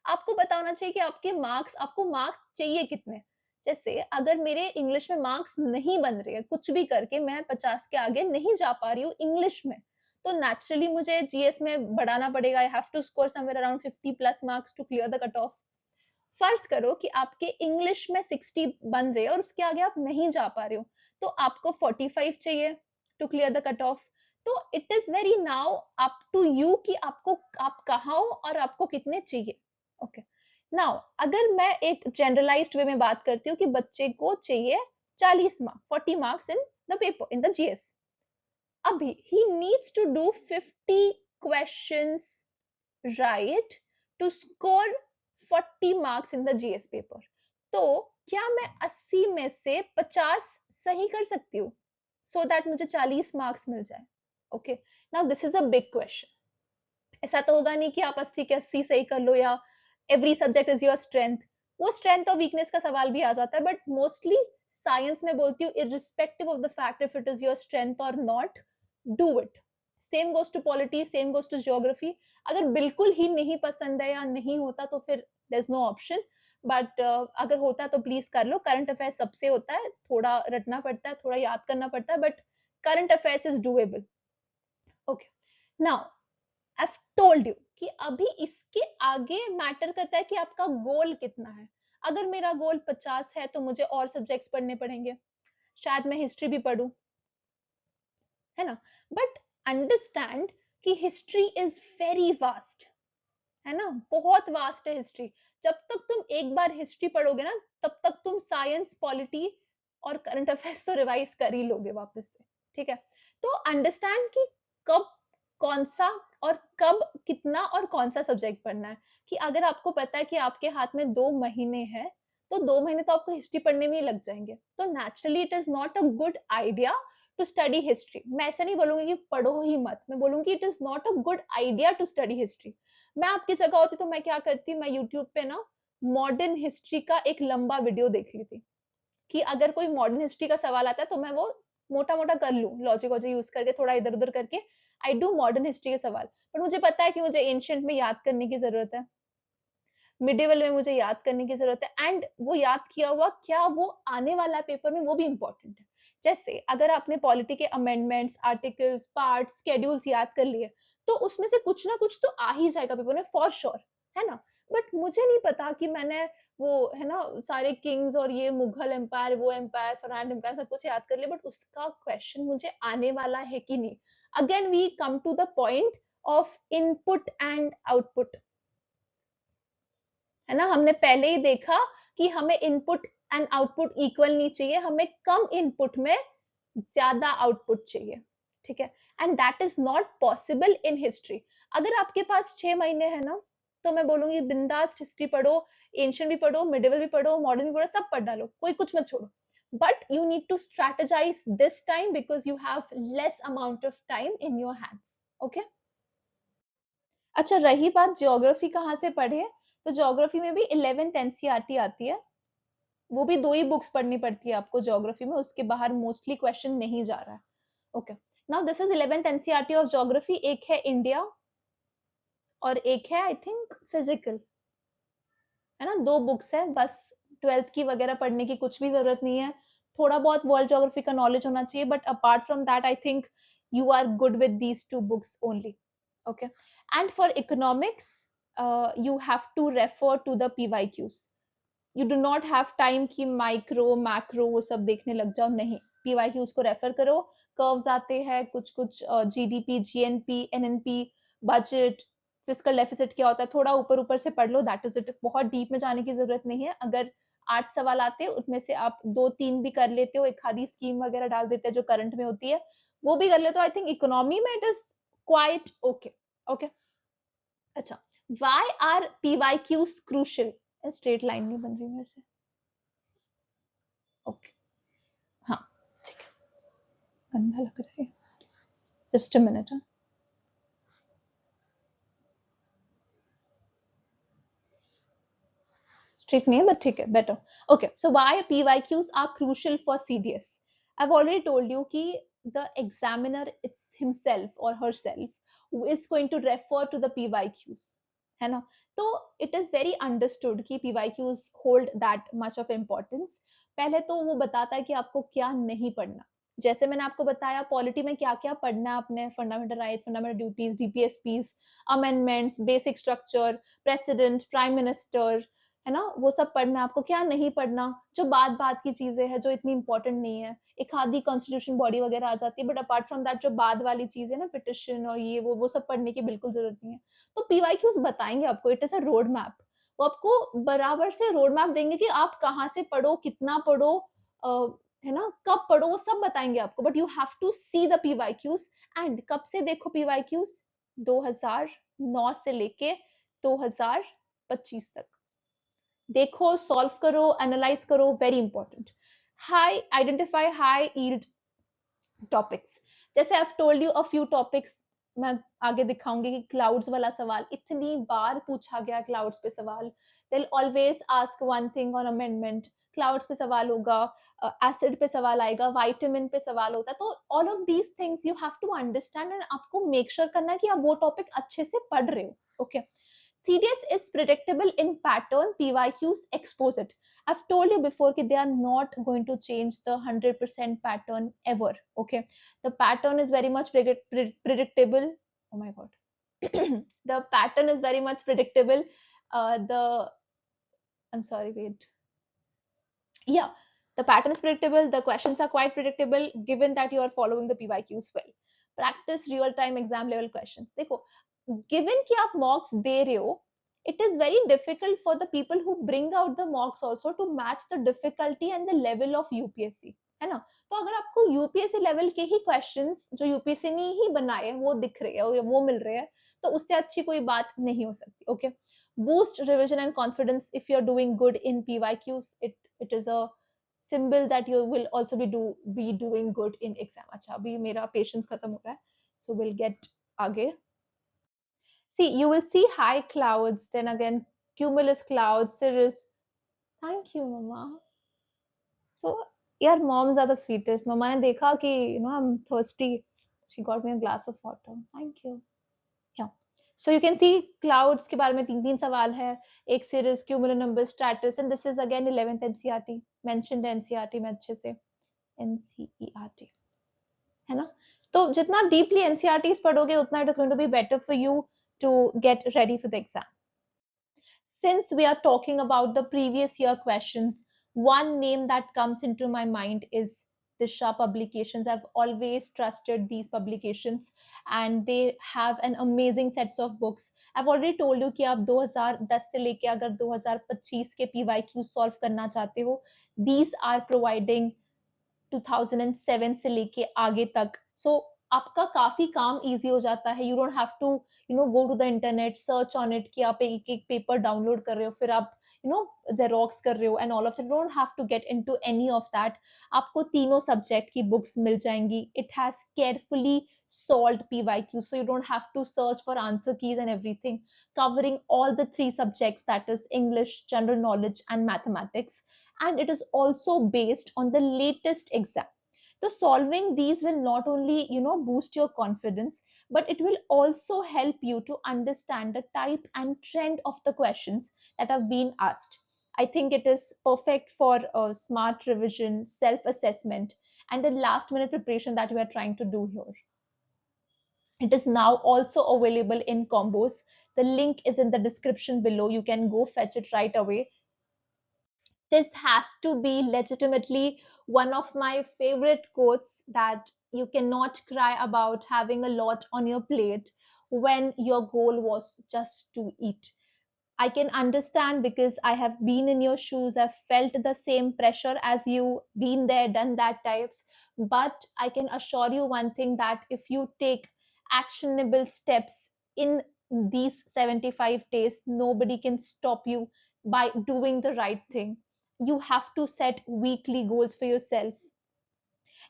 आपको बताना चाहिए कि आपको मार्क्स चाहिए कितने. जैसे अगर मेरे इंग्लिश में मार्क्स नहीं बन रहे हैं, कुछ भी करके मैं 50 के आगे नहीं जा पा रही हूँ इंग्लिश में, तो नेचुरली मुझे जीएस में बढ़ाना पड़ेगा. I have to score somewhere around 50 plus marks to clear the cut off. फर्ज करो कि आपके इंग्लिश में 60 बन रहे हैं और उसके आगे आप नहीं जा पा रहे हो, तो आपको 45 चाहिए to clear the cut off. तो it is very now up to you कि आप कहाँ हो और आपको कितने चाहिए. ओके, नाउ अगर मैं एक जनरलाइज्ड वे में बात करती हूँ कि बच्चे को चाहिए 40 marks, 40 marks in the paper, in the GS. अभी he needs to do 50 questions right to score 40 marks in the GS paper. तो क्या मैं 80 में से 50 सही कर सकती हूँ so that मुझे 40 मार्क्स मिल जाए? Okay, now this is a big question. ऐसा तो होगा नहीं कि आप 80 के 80 सही कर लो या every subject is your strength. वो स्ट्रेंथ और वीकनेस का सवाल भी आ जाता है, बट मोस्टली साइंस में बोलती हूँ irrespective of the fact if it is your strength और not, do it. Same goes to polity, same goes to geography. अगर बिल्कुल ही नहीं पसंद है या नहीं होता तो फिर there is no option, but अगर होता है तो प्लीज कर लो. करंट अफेयर सबसे होता है, थोड़ा रटना पड़ता है, थोड़ा याद करना पड़ता है, but current affairs is doable. Okay, now I told you कि अभी इसके आगे मैटर करता है कि आपका गोल कितना है. अगर मेरा गोल 50 है तो मुझे और सब्जेक्ट्स पढ़ने पड़ेंगे, शायद मैं हिस्ट्री भी पढूं, है ना. बट अंडरस्टैंड कि हिस्ट्री इज वेरी वास्ट, है ना, बहुत वास्ट है हिस्ट्री. जब तक तुम एक बार हिस्ट्री पढ़ोगे ना, तब तक तुम साइंस, पॉलिटी और करंट अफेयर्स तो रिवाइज कर ही लोगे वापस से. ठीक है, तो अंडरस्टैंड कि कब कौन सा और कब कितना और कौन सा सब्जेक्ट पढ़ना है. कि अगर आपको पता है कि आपके हाथ में 2 महीने हैं, तो 2 महीने तो आपको हिस्ट्री पढ़ने में ही लग जाएंगे. तो naturally it is not a good idea to study history. मैं ऐसा नहीं बोलूंगी कि पढ़ो ही मत, मैं बोलूंगी it is not a good idea to study history. मैं आपकी जगह होती तो मैं क्या करती, मैं यूट्यूब पे ना मॉडर्न हिस्ट्री का एक लंबा वीडियो देख ली थी, कि अगर कोई मॉडर्न हिस्ट्री का सवाल आता है तो मैं वो मोटा मोटा कर लूं, लॉजिक वॉजिक यूज करके, थोड़ा इधर उधर करके आई डू मॉडर्न हिस्ट्री के सवाल. पर मुझे पता है कि मुझे एंशियंट में याद करने की जरूरत है, मिडिवल में मुझे याद करने की जरूरत है, एंड वो याद किया हुआ क्या वो आने वाला पेपर में वो भी इंपॉर्टेंट है. जैसे अगर आपने पॉलिटी के अमेंडमेंट्स, आर्टिकल्स, पार्ट्स, स्केड्यूल्स याद कर लिए, तो उसमें से कुछ ना कुछ तो आ ही जाएगा पेपर में फॉर श्योर, है ना. बट मुझे नहीं पता कि मैंने वो, है ना, सारे किंग्स और ये मुगल एम्पायर, वो एम्पायर, फरहान एम्पायर सब कुछ याद कर लिया, बट उसका क्वेश्चन मुझे आने वाला है कि नहीं. Again we come to the point of input and output, है ना. हमने पहले ही देखा कि हमें इनपुट एंड आउटपुट इक्वल नहीं चाहिए, हमें कम इनपुट में ज्यादा आउटपुट चाहिए. ठीक है, and that is not possible in history. अगर आपके पास 6 महीने है ना, तो मैं बोलूंगी बिंदास हिस्ट्री पढ़ो, एंशियंट भी पढ़ो, मिडिवल भी पढ़ो, मॉडर्न भी पढ़ो, सब पढ़ डालो, कोई कुछ मत छोड़ो. But you need to strategize this time because you have less amount of time in your hands. Okay, अच्छा, रही बात ज्योग्राफी कहाँ से पढ़े, तो ज्योग्राफी में भी 11th एनसीईआरटी आती है. वो भी 2 ही बुक्स पढ़नी पड़ती है आपको ज्योग्राफी में, उसके बाहर मोस्टली क्वेश्चन नहीं जा रहा है. Okay, now this is 11th NCERT of geography. एक है इंडिया और एक है आई थिंक फिजिकल, है ना. 2 बुक्स है बस. 12th की वगैरह पढ़ने की कुछ भी जरूरत नहीं है. थोड़ा बहुत वर्ल्ड ज्योग्राफी का नॉलेज होना चाहिए, but apart from that I think you are good with these 2 books only. Okay, and for economics you have to refer to the pyqs. You do not have time कि micro macro वो सब देखने लग जाओ, नहीं. PYQs को refer करो. Curves आते हैं कुछ कुछ, GDP, GNP, NNP, budget, fiscal deficit क्या होता है, थोड़ा ऊपर ऊपर से पढ़ लो, दैट इज इट. बहुत डीप में जाने की जरूरत नहीं है. अगर 8 सवाल आते हैं उनमें से आप 2-3 भी कर लेते हो, एक आधी स्कीम वगैरह डाल देते हैं जो करंट में होती है, वो भी कर लेते हो, आई थिंक इकोनॉमी में it is quite okay. Okay, अच्छा, why are PYQs crucial. Straight line नहीं बन रही मेरे से. ओके, हाँ, ठीक है, गंदा लग रहा है, जस्ट अ मिनट. स्ट्रेट नहीं है बट ठीक है, better. Okay, so why PYQs are crucial for CDS. I have already told you कि द एग्जामिनर इट्स हिमसेल्फ और herself who is going to refer to the PYQs, है ना. तो it is very understood कि PYQs hold that much of importance. पहले तो वो बताता है कि आपको क्या नहीं पढ़ना. जैसे मैंने आपको बताया पॉलिटी में क्या क्या पढ़ना है, अपने fundamental rights, fundamental duties, DPSPs, amendments, basic structure, president, prime minister, है ना, वो सब पढ़ना है आपको. क्या नहीं पढ़ना, जो बात बात की चीजें हैं जो इतनी इंपॉर्टेंट नहीं है, एक आधी कॉन्स्टिट्यूशन बॉडी वगैरह आ जाती है, बट अपार्ट फ्रॉम दैट जो बाद वाली चीज है ना, पिटिशन और ये वो सब पढ़ने की बिल्कुल जरूरत नहीं है. तो पीवाईक्यूज बताएंगे आपको, it is a road map. वो आपको बराबर से रोड मैप देंगे कि आप कहाँ से पढ़ो, कितना पढ़ो, है ना, कब पढ़ो, वो सब बताएंगे आपको. But you have to see the PYQs. And कब से देखो पीवाईक्यूज, 2009 से लेके 2025 तक देखो, सॉल्व करो, एनालाइज करो, very important. High identify high yield topics. जैसे I told you a few topics, मैं आगे दिखाऊंगी कि क्लाउड्स वाला सवाल इतनी बार पूछा गया, क्लाउड्स पे सवाल. They always ask one thing on amendment. Clouds पे सवाल होगा, एसिड पे सवाल आएगा, वाइटामिन पे सवाल होता है. तो all of these things you have to understand and आपको मेक श्योर करना है कि आप वो टॉपिक अच्छे से पढ़ रहे हो. Okay, CDS is predictable in pattern, PYQs expose it. I've told you before that they are not going to change the 100% pattern ever. Okay, the pattern is very much predictable. Oh my god, the pattern is very much predictable. The I'm sorry, wait. Yeah, the pattern is predictable. The questions are quite predictable, given that you are following the PYQs well. Practice real time exam level questions. देखो, given कि आप mocks दे रहे हो, it is very difficult for the people who bring out the mocks also to match the difficulty and the level of UPSC, है ना? तो अगर आपको UPSC level के ही questions जो UPSC ने ही बनाए वो दिख रहे हैं या वो मिल रहे हैं, तो उससे अच्छी कोई बात नहीं हो सकती. Okay, boost revision and confidence if you're doing good in PYQs. It is a symbol that you will also be doing good in exam. अच्छा, अभी मेरा patience खत्म हो रहा है, so we'll get आगे. See, you will see high clouds, then again cumulus clouds, cirrus. Thank you, Mama. So, यार moms are the sweetest. Mama ने देखा कि I'm thirsty. She got me a glass of water. Thank you. Yeah. So you can see clouds के बारे में तीन तीन सवाल है. एक cirrus, cumulonimbus, stratus, and this is again 11th NCERT. Mentioned NCERT में अच्छे से. NCERT. है ना? तो जितना deeply NCERTs पढ़ोगे उतना it is going to be better for you to get ready for the exam. Since we are talking about the previous year questions, one name that comes into my mind is Disha Publications. I've always trusted these publications and they have an amazing sets of books. I've already told you कि आप 2010 से लेके अगर 2025 के PYQ solve करना चाहते हो, these are providing 2007 से लेके आगे तक. So आपका काफी काम इजी हो जाता है. You don't have to go to the internet, search on it कि आप एक एक पेपर डाउनलोड कर रहे हो, फिर आप जेरोक्स कर रहे हो and all of that. You don't have to get into any of that. आपको तीनों सब्जेक्ट की बुक्स मिल जाएंगी. It has carefully solved PYQ, so you don't have to search for answer keys and everything, covering all the three subjects, that is English, general knowledge and mathematics, and it is also based on the latest exam. So solving these will not only boost your confidence, but it will also help you to understand the type and trend of the questions that have been asked. I think it is perfect for smart revision, self assessment, and the last minute preparation that we are trying to do here. It is now also available in combos. The link is in the description below. You can go fetch it right away. This has to be legitimately one of my favorite quotes, that you cannot cry about having a lot on your plate when your goal was just to eat. I can understand because I have been in your shoes. I've felt the same pressure as you, been there, done that types. But I can assure you one thing, that if you take actionable steps in these 75 days, nobody can stop you by doing the right thing. You have to set weekly goals for yourself.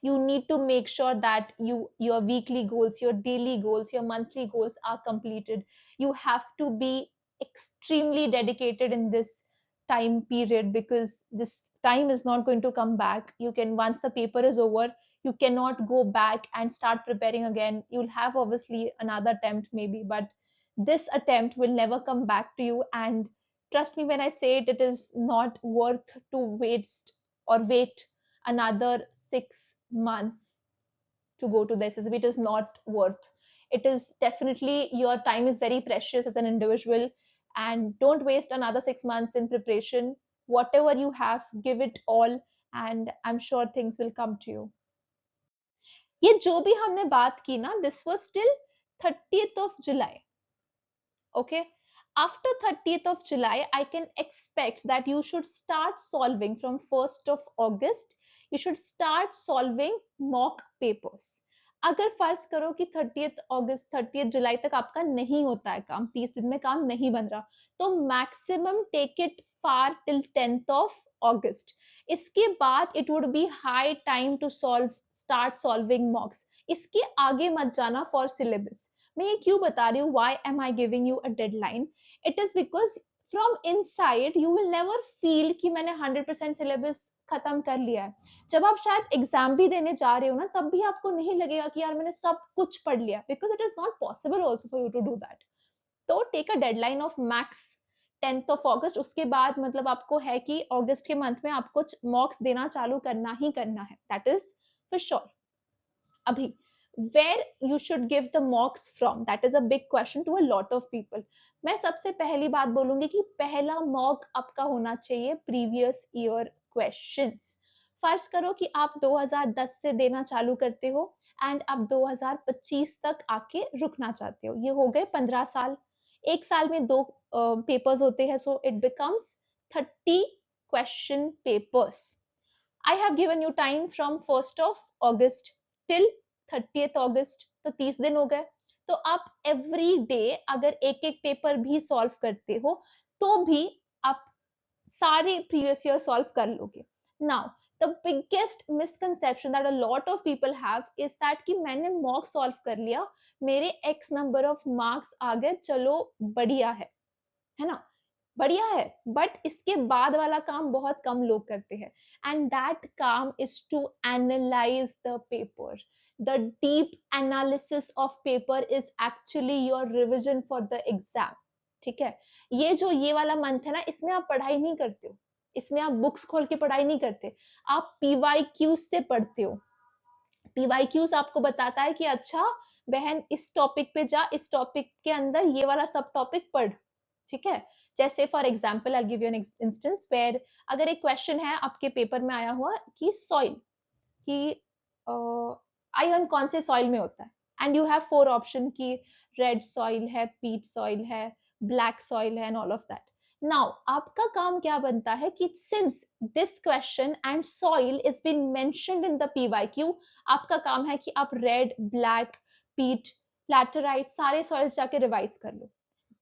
You need to make sure that your weekly goals, your daily goals, your monthly goals are completed. You have to be extremely dedicated in this time period, because this time is not going to come back. You can, once the paper is over, you cannot go back and start preparing again. You'll have obviously another attempt maybe, but this attempt will never come back to you. And trust me when I say it, it is not worth to waste or wait another 6 months to go to the SSB. It is not worth. It is definitely, your time is very precious as an individual, and don't waste another 6 months in preparation. Whatever you have, give it all, and I'm sure things will come to you. ये जो भी हमने बात की ना, this was till 30th of July. Okay, after 30th of July, I can expect that you should start solving from 1st of August. You should start solving mock papers. अगर फर्ज करो कि 30th अगस्त 30th जुलाई तक आपका नहीं होता है काम, 30 दिन में काम नहीं बन रहा, तो maximum take it far till 10th of August. इसके बाद it would be high time to start solving mocks. इसके आगे मत जाना for syllabus. मैं ये क्यों बता रही हूँ, why am I giving you a deadline? It is because from inside you will never feel कि मैंने 100% syllabus खत्म कर लिया है. जब आप शायद एग्जाम भी देने जा रहे हो ना, तब भी आपको नहीं लगेगा कि यार मैंने सब कुछ पढ़ लिया, because it is not possible also for you to do that. तो take a deadline of max 10th of August, उसके बाद मतलब आपको है कि अगस्त के मंथ में आपको मॉक्स देना चालू करना ही करना है, दैट इज फॉर श्योर। अभी where you should give the mocks from, that is a big question to a lot of people। मैं सबसे पहली बात बोलूंगी कि पहला मॉक आपका होना चाहिए प्रीवियस ईयर क्वेश्चंस। फर्ज करो कि आप 2010 से देना चालू करते हो एंड आप 2025 तक आके रुकना चाहते हो, ये हो गए 15 साल। एक साल में दो पेपर्स होते हैं, so it becomes 30 question papers. I have given you time from 1st of August till 30th August, तो 30 दिन हो गए। तो आप एवरी डे अगर एक एक पेपर भी सॉल्व करते हो तो भी आप सारे प्रीवियस ईयर सॉल्व कर लोगे। Now the biggest misconception that a lot of people have is that कि मैंने मॉक सॉल्व कर लिया, मेरे एक्स नंबर ऑफ मार्क्स आ गए, चलो बढ़िया है ना, बढ़िया है। बट इसके बाद वाला काम बहुत कम लोग करते हैं, एंड दैट काम is to analyse the paper. The deep analysis of paper is actually your revision for the exam. ठीक है, ये जो ये वाला मंथ है ना, इसमें आप पढ़ाई नहीं करते हो, इसमें आप बुक्स खोल के पढ़ाई नहीं करते, आप पीवाईक्यूज से पढ़ते हो। पीवाईक्यूज आपको बताता है कि अच्छा बहन इस टॉपिक पे जा, इस टॉपिक के अंदर ये वाला सब टॉपिक पढ़। ठीक है, जैसे for example I give you an instance where अगर एक क्वेश्चन है आपके पेपर में आया हुआ कि सॉइल कि आयरन कौन से सॉइल में होता है, एंड यू हैव 4 ऑप्शन कि रेड सॉइल है, पीट सॉइल है, ब्लैक सॉइल है and all of that. Now आपका काम क्या बनता है कि since this question and soil is been mentioned in the PYQ, आपका काम है कि आप रेड, ब्लैक, पीट, लैटेराइट सारे सॉइल्स जाके रिवाइज कर लो।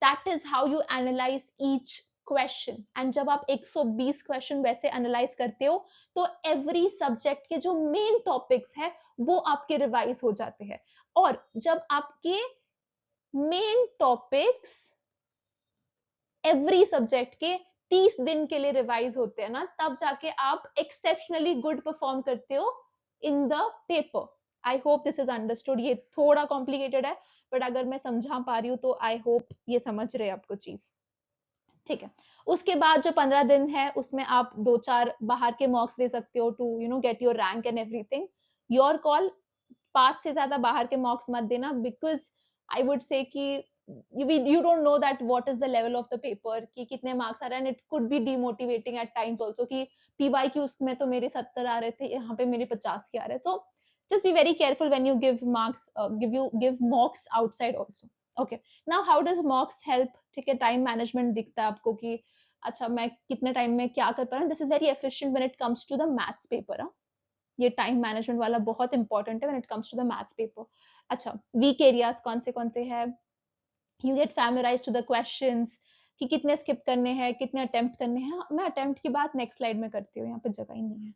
That is how you analyse each question. And जब आप 120 क्वेश्चन वैसे एनालाइज करते हो तो एवरी सब्जेक्ट के जो मेन टॉपिक्स है वो आपके रिवाइज हो जाते हैं। और जब आपके मेन टॉपिक्स एवरी सब्जेक्ट के 30 दिन के लिए रिवाइज होते हैं ना, तब जाके आप एक्सेप्शनली गुड परफॉर्म करते हो in the paper. I hope this is understood. ये थोड़ा कॉम्प्लिकेटेड है बट अगर मैं समझा पा रही हूँ तो आई होप ये समझ रहे आपको चीज। ठीक है, उसके बाद जो 15 दिन है उसमें आप 2-4 बाहर के मॉक्स दे सकते हो to get your rank and everything, your call. 5 से ज्यादा बाहर के मॉक्स मत देना, बिकॉज आई वुड से कि you don't know that what is the level of the paper कि कितने मार्क्स आ रहे हैं, and it could be demotivating at times also कि PYQs में तो मेरे 70 आ रहे थे, यहाँ पे मेरे 50 के आ रहे हैं। तो just be very careful when you give marks, give mocks outside also। okay, now how does mocks help? ठीक है, टाइम मैनेजमेंट दिखता है आपको कि अच्छा मैं कितने टाइम में क्या कर पा रहा हूँ। This is very efficient when it comes to the maths paper. ये टाइम मैनेजमेंट वाला बहुत इंपॉर्टेंट है when it comes to the maths paper. अच्छा, वीक एरियाज कौन से हैं, you get familiarised to the questions कि कितने स्किप करने हैं, कितने अटेम्प्ट करने हैं। मैं अटेम्प्ट की बात नेक्स्ट स्लाइड में करती हूँ, यहाँ पे जगह ही नहीं है।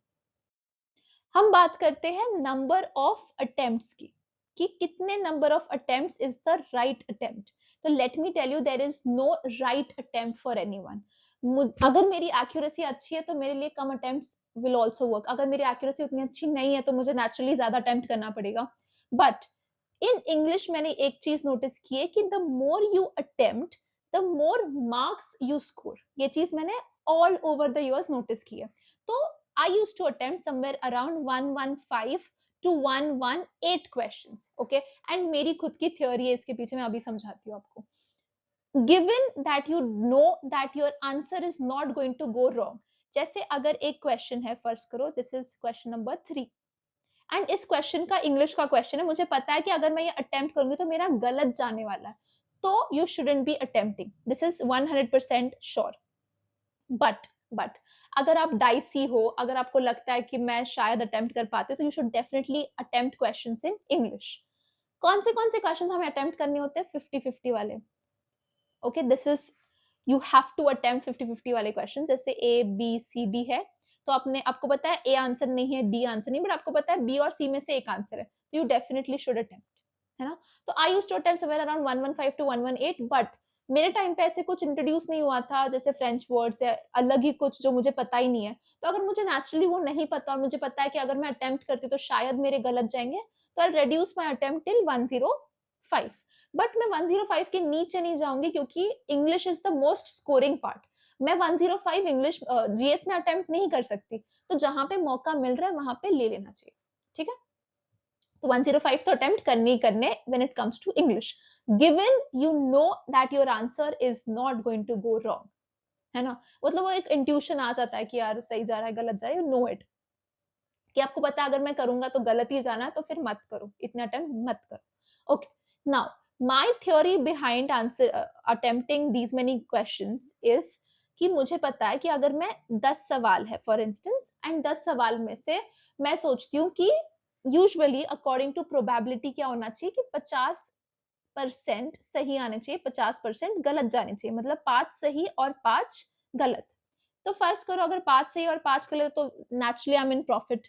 हम बात करते हैं नंबर ऑफ अटेम्प्ट्स की कि कितने number of attempts is the right attempt. तो let me tell you there is no right attempt for anyone. अगर मेरी एक्यूरेसी अच्छी है तो मेरे लिए कम अटेम्प्ट्स विल आल्सो वर्क, अगर मेरी एक्यूरेसी उतनी अच्छी नहीं है तो मुझे नेचुरली ज्यादा अटेम्प्ट करना पड़ेगा। बट इन इंग्लिश मैंने एक चीज नोटिस की है कि the more you attempt the more marks you score. ये चीज मैंने all over the years notice की है। तो I used to attempt somewhere around 115 to 118 questions, okay? And मेरी खुद की theory है इसके पीछे, मैं अभी समझाती हूँ आपको। Given that you know that your answer is not going to go wrong, जैसे अगर एक question है, फर्ज करो this is question number 3 and इस क्वेश्चन का इंग्लिश का क्वेश्चन है, मुझे पता है कि अगर मैं ये अटेम्प्ट करूंगी तो मेरा गलत जाने वाला है, तो you shouldn't be attempting, this is 100% sure. But अगर आप डाइसी हो, अगर आपको लगता है कि मैं शायद अटेम्प्ट कर पाते, तो you should definitely attempt questions in English. कौन से क्वेश्चंस हमें अटेम्प्ट करने होते हैं? 50-50 वाले। Okay, this is you have to attempt 50-50 वाले क्वेश्चन। जैसे ए बी सी डी है तो आपको पता है ए आंसर नहीं है, डी आंसर नहीं, बट आपको पता है बी और सी में से एक आंसर है, तो यू डेफिनेटली शुड अटेम्प्ट, है ना। तो I used to attempt somewhere around 115 to 118, but मेरे टाइम पे ऐसे कुछ इंट्रोड्यूस नहीं हुआ था, जैसे फ्रेंच वर्ड्स या अलग ही कुछ जो मुझे पता ही नहीं है। तो अगर मुझे नेचुरली वो नहीं पता और मुझे पता है कि अगर मैं अटेम्प्ट करती तो शायद मेरे गलत जाएंगे, तो आई reduce my attempt till 105। But मैं 105 के नीचे नहीं जाऊंगी क्योंकि English is the most scoring part. मैं 105 इंग्लिश जीएस में अटेम्प्ट नहीं कर सकती, तो जहां पे मौका मिल रहा है वहां पे ले लेना चाहिए, ठीक है। तो 105 तो अटेम्प्ट करने ही करने when it comes to English, given you know that your answer is not going to go wrong, है ना। मतलब वो एक इंट्यूशन आ जाता है कि यार सही जा रहा है गलत जा रहा है, यू नो इट, कि आपको पता है अगर मैं करूंगा तो गलत ही जाना है, तो फिर मत करो, इतने अटेम्प्ट मत करो। Okay, now my theory behind answer attempting these many questions is कि मुझे पता है कि अगर मैं 10 सवाल है फॉर इंस्टेंस, एंड 10 सवाल में से मैं सोचती हूँ कि यूजुअली अकॉर्डिंग टू प्रोबेबिलिटी क्या होना चाहिए कि 50% सही आने चाहिए, 50% गलत जाने चाहिए, मतलब 5 सही और 5 गलत। तो फर्ज करो अगर 5 सही और 5 गलत, तो naturally I am in profit.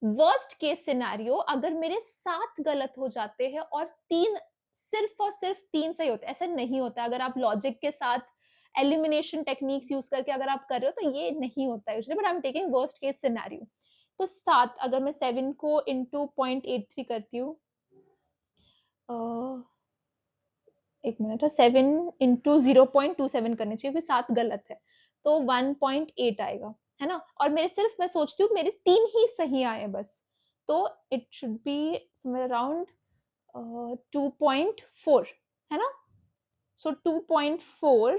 Worst case scenario, अगर मेरे 7 गलत हो जाते हैं और 3, सिर्फ और सिर्फ 3 सही होते हैं, ऐसा नहीं होता। अगर आप लॉजिक के साथ एलिमिनेशन टेक्निक्स यूज करके अगर आप कर रहे हो तो ये नहीं होता है, but I am taking worst case scenario. तो 7, अगर मैं 7 को इंटू 0.83 करती हूँ, एक मिनट, 7 इंटू 0.27 करने चाहिए, फिर 7 गलत है, तो 1.8 आएगा, है ना। और मेरे सिर्फ मैं सोचती हूँ मेरे 3 ही सही आए बस, तो it should be somewhere around 2.4, है ना। So 2.4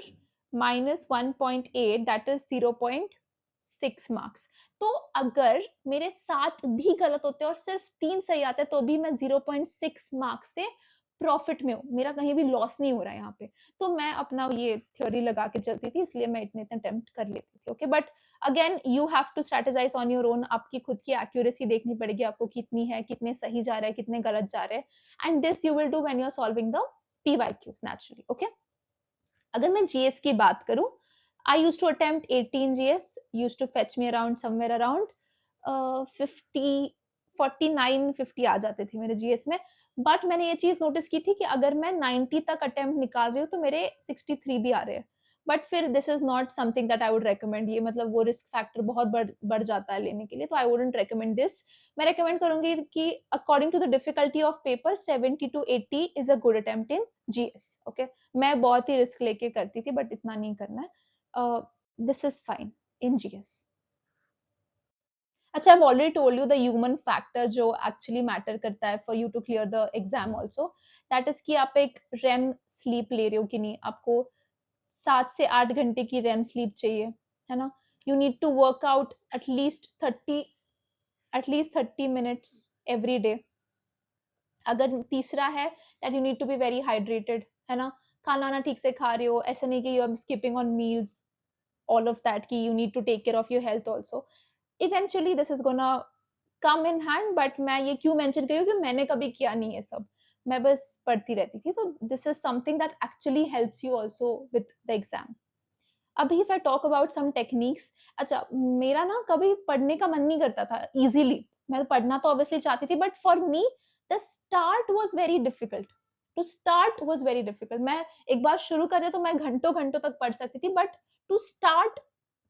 minus 1.8 that is 0.6 marks। तो अगर मेरे 7 भी गलत होते और सिर्फ 3 सही आते तो भी मैं 0.6 मार्क्स से प्रॉफिट में हूँ, मेरा कहीं भी लॉस नहीं हो रहा है यहाँ पे। तो मैं अपना ये थ्योरी लगा के चलती थी, इसलिए मैं इतने अटेम्प्ट कर लेती थी। Okay, but again you have to strategise on your own, आपकी खुद की एक्यूरेसी देखनी पड़ेगी आपको, कितनी है, कितने सही जा रहे हैं, कितने गलत जा रहे हैं, and this you will do when you are solving the PYQs naturally. Okay, अगर मैं जीएस की बात करूं, I use to attempt 18 GS, use to fetch me around somewhere around 50, 49, 50 आ जाते थे मेरे जीएस में। बट मैंने ये चीज नोटिस की थी कि अगर मैं 90 तक अटेम्प्ट निकाल रही हूँ तो मेरे 63 भी आ रहे हैं। बट फिर this is not something that I would recommend, ये मतलब वो रिस्क फैक्टर बहुत बढ़ जाता है लेने के लिए, तो आई वुडंट रेकमेंड दिस। मैं रेकमेंड करूंगी कि according to the difficulty of paper 70 to 80 is a good attempt in GS. Okay, मैं बहुत ही रिस्क लेके करती थी, बट इतना नहीं करना है, this is fine in GS. अच्छा, I've already told you the human factor जो actually matter करता है for you to clear the exam also, that is कि आप एक REM sleep ले रहे हो कि नहीं, आपको 7 से 8 घंटे की REM sleep चाहिए, है ना। You need to work out at least 30 minutes every day। अगर तीसरा है that you need to be very hydrated, है ना, खाना ना ठीक से खा रहे हो, ऐसा नहीं कि you are skipping on meals, all of that कि you need to take care of your health also। Eventually this is gonna come in hand, but मैं ये क्यों मेंशन कर रही हूँ कि मैंने कभी किया नहीं है सब, मैं बस पढ़ती रहती थी। तो this is something that actually helps you also with the exam. अभी if I talk about some techniques, अच्छा मेरा ना कभी पढ़ने का मन नहीं करता था इजीली, मैं पढ़ना तो ऑब्वियसली चाहती थी, but for me the start was very difficult, to start was very difficult. मैं एक बार शुरू कर दिया तो मैं घंटों घंटों तक पढ़ सकती थी, but to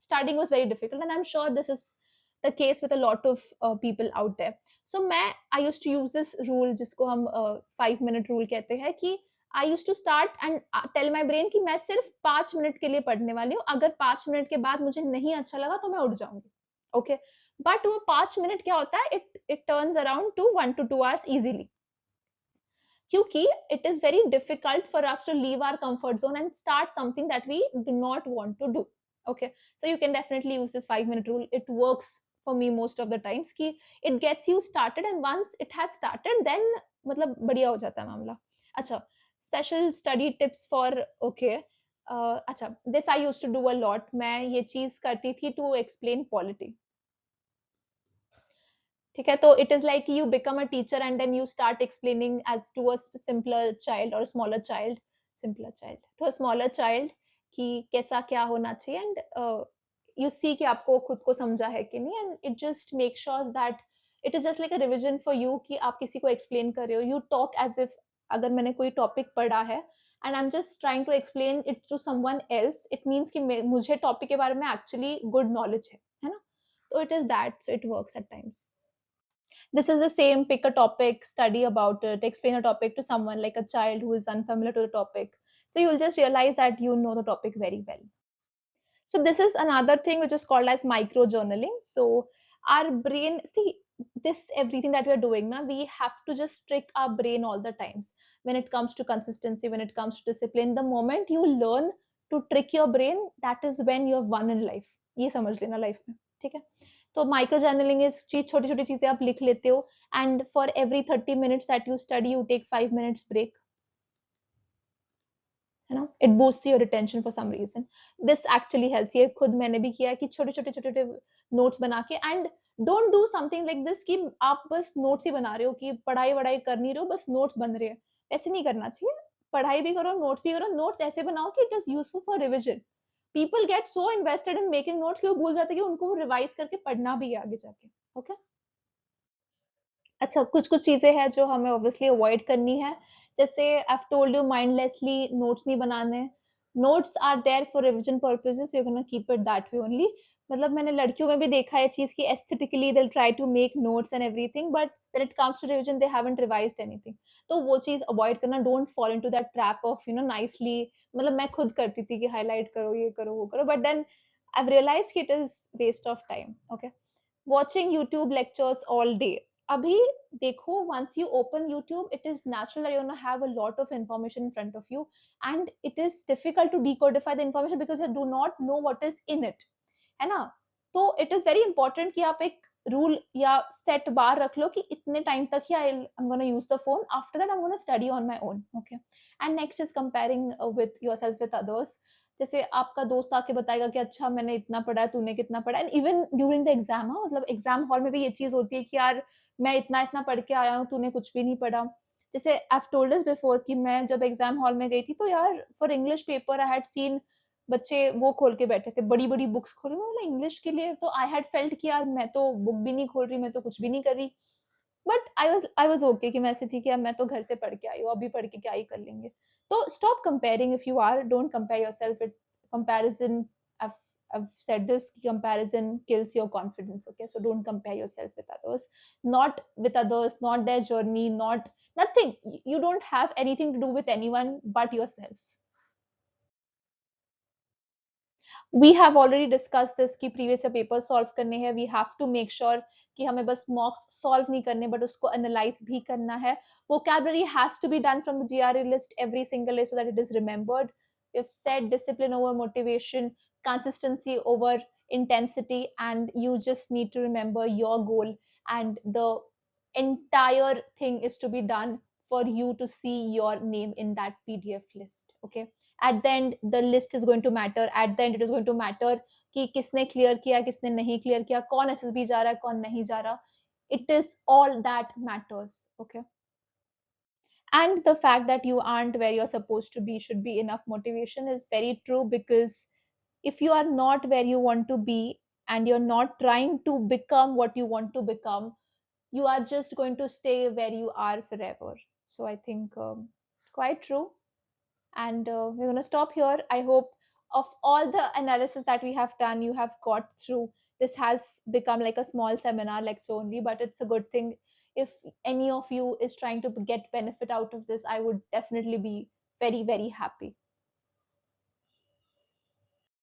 starting was very difficult, and I'm sure this is the case with a lot of people out there। So मैं I used to use this rule जिसको हम 5 minute rule कहते हैं, कि I used to start and tell my brain कि मैं सिर्फ 5 minute के लिए पढ़ने वाली हूँ, अगर 5 मिनट के बाद मुझे नहीं अच्छा लगा तो मैं उठ जाऊंगी। ओके, बट वो 5 मिनट क्या होता है, it turns around two 1 to 2 hours easily, क्योंकि it is very difficult for us to leave our comfort zone and start something that we do not want to do। Okay, so you can definitely use this 5 minute rule, it works for me most of the times कि it gets you started, and once it has started then मतलब बढ़िया हो जाता है मामला। अच्छा, special study tips for okay, अच्छा this I used to do a lot, मैं ये चीज करती थी to explain polity। ठीक है, तो it is like you become a teacher and then you start explaining as to a simpler child और smaller child, simpler child to a smaller child, कि कैसा क्या होना चाहिए, एंड यू सी कि आपको खुद को समझा है कि नहीं, and it just make sure that it is just like a revision for you, कि आप किसी को एक्सप्लेन कर रहे हो, यू टॉक एज इफ अगर मैंने कोई टॉपिक पढ़ा है and I am just trying to explain it to someone else, it means कि मुझे टॉपिक के बारे में एक्चुअली गुड नॉलेज है ना। तो it is that, so it works at times. This is the same, pick a topic, study about it, explain a topic to someone like a child who is unfamiliar to the topic. So you'll just realize that you know the topic very well. So this is another thing which is called as micro journaling. So our brain, see, this everything that we're doing now, we have to just trick our brain all the times. When it comes to consistency, when it comes to discipline, the moment you learn to trick your brain, that is when you have won in life. ये समझ लेना life में, ठीक है? तो micro journaling is चीज, छोटी छोटी चीजें आप लिख लेते हो, and for every 30 minutes that you study you take 5 minutes break, है ना? It boost your retention for some reason. This actually helps. ये खुद मैंने भी किया है कि छोटे छोटे छोटे छोटे नोट्स बना के, and don't do something like this कि आप बस नोट्स ही बना रहे हो, कि पढ़ाई वढ़ाई कर नहीं रहे हो, बस नोट्स बन रहे हैं. ऐसे नहीं करना चाहिए. पढ़ाई भी करो, नोट्स भी करो. नोट्स ऐसे बनाओ कि it is useful for revision. People get so invested in making notes कि वो भूल जाते हैं कि उनको रिवाइज करके पढ़ना भी है आगे जाके. ओके. अच्छा, कुछ-कुछ चीज़ें हैं जो हमें ऑब्वियसली अवॉइड करनी है। जैसे I have told you, mindlessly notes नहीं बनाने। Notes are there for revision purposes, you are gonna keep it that way only. मतलब मैंने लड़कियों में भी देखा है चीज़ कि aesthetically they will try to make notes and everything, but when it comes to revision they haven't revised anything. तो वो चीज़ अवॉइड करना, don't fall into that trap of nicely, मतलब मैं खुद करती थी कि हाइलाइट करो, ये करो, वो करो, but then I have realised कि it is waste of time, okay? Watching YouTube lectures all day. Abhi, dekho, once you open YouTube, it is natural that you're going to have a lot of information in front of you, and it is difficult to decodify the information because you do not know what is in it. है ना? तो it is very important कि आप एक rule या set बार रख लो कि इतने टाइम तक ही I am gonna use the phone, after that I am gonna study on my own. Okay. And next is comparing with yourself with others. जैसे आपका दोस्त आके बताएगा कि अच्छा मैंने इतना पढ़ा है, तूने कितना पढ़ा है, and even during the exam, मतलब एग्जाम हॉल में भी ये चीज होती है कि यार मैं इतना इतना पढ़ के आया हूँ, तूने कुछ भी नहीं पढ़ा. जैसे I have told this before कि मैं जब एग्जाम हॉल में गई थी तो यार for English paper I had seen बच्चे वो खोल के बैठे थे, बड़ी-बड़ी बुक्स खोले हुए, मतलब इंग्लिश के लिए. तो आई हैड फेल्ट कि यार मैं तो बुक भी नहीं खोल रही, मैं तो कुछ भी नहीं कर रही. बट आई वाज ओके कि मैं ऐसी थी कि अब मैं तो घर से पढ़ के आई हूँ, अभी पढ़ के क्या ही कर लेंगे. तो stop comparing. If you are, don't compare yourself with comparison. I've said this, comparison kills your confidence. Okay, so don't compare yourself with others, not with others, not their journey, not nothing. You don't have anything to do with anyone but yourself. We have already discuss this कि previous paper solve करने हैं. We have to make sure कि हमें बस मॉक्स solve नहीं करने but उसको analyse भी करना है. vocabulary has to be done from the GRE list every single day so that it is remembered. We've said discipline over motivation, consistency over intensity, and you just need to remember your goal, and the entire thing is to be done for you to see your name in that PDF list. Okay. At the end the list is going to matter. At the end it is going to matter कि किसने clear किया, किसने नहीं clear किया, कौन SSB जा रहा है, कौन नहीं जा रहा. It is all that matters. Okay. And the fact that you aren't where you're supposed to be should be enough motivation is very true, because if you are not where you want to be and you're not trying to become what you want to become, you are just going to stay where you are forever. So I think quite true. And we're going to stop here. I hope of all the analysis that we have done, you have got through. This has become like a small seminar lecture only, but it's a good thing. If any of you is trying to get benefit out of this, I would definitely be very, very happy.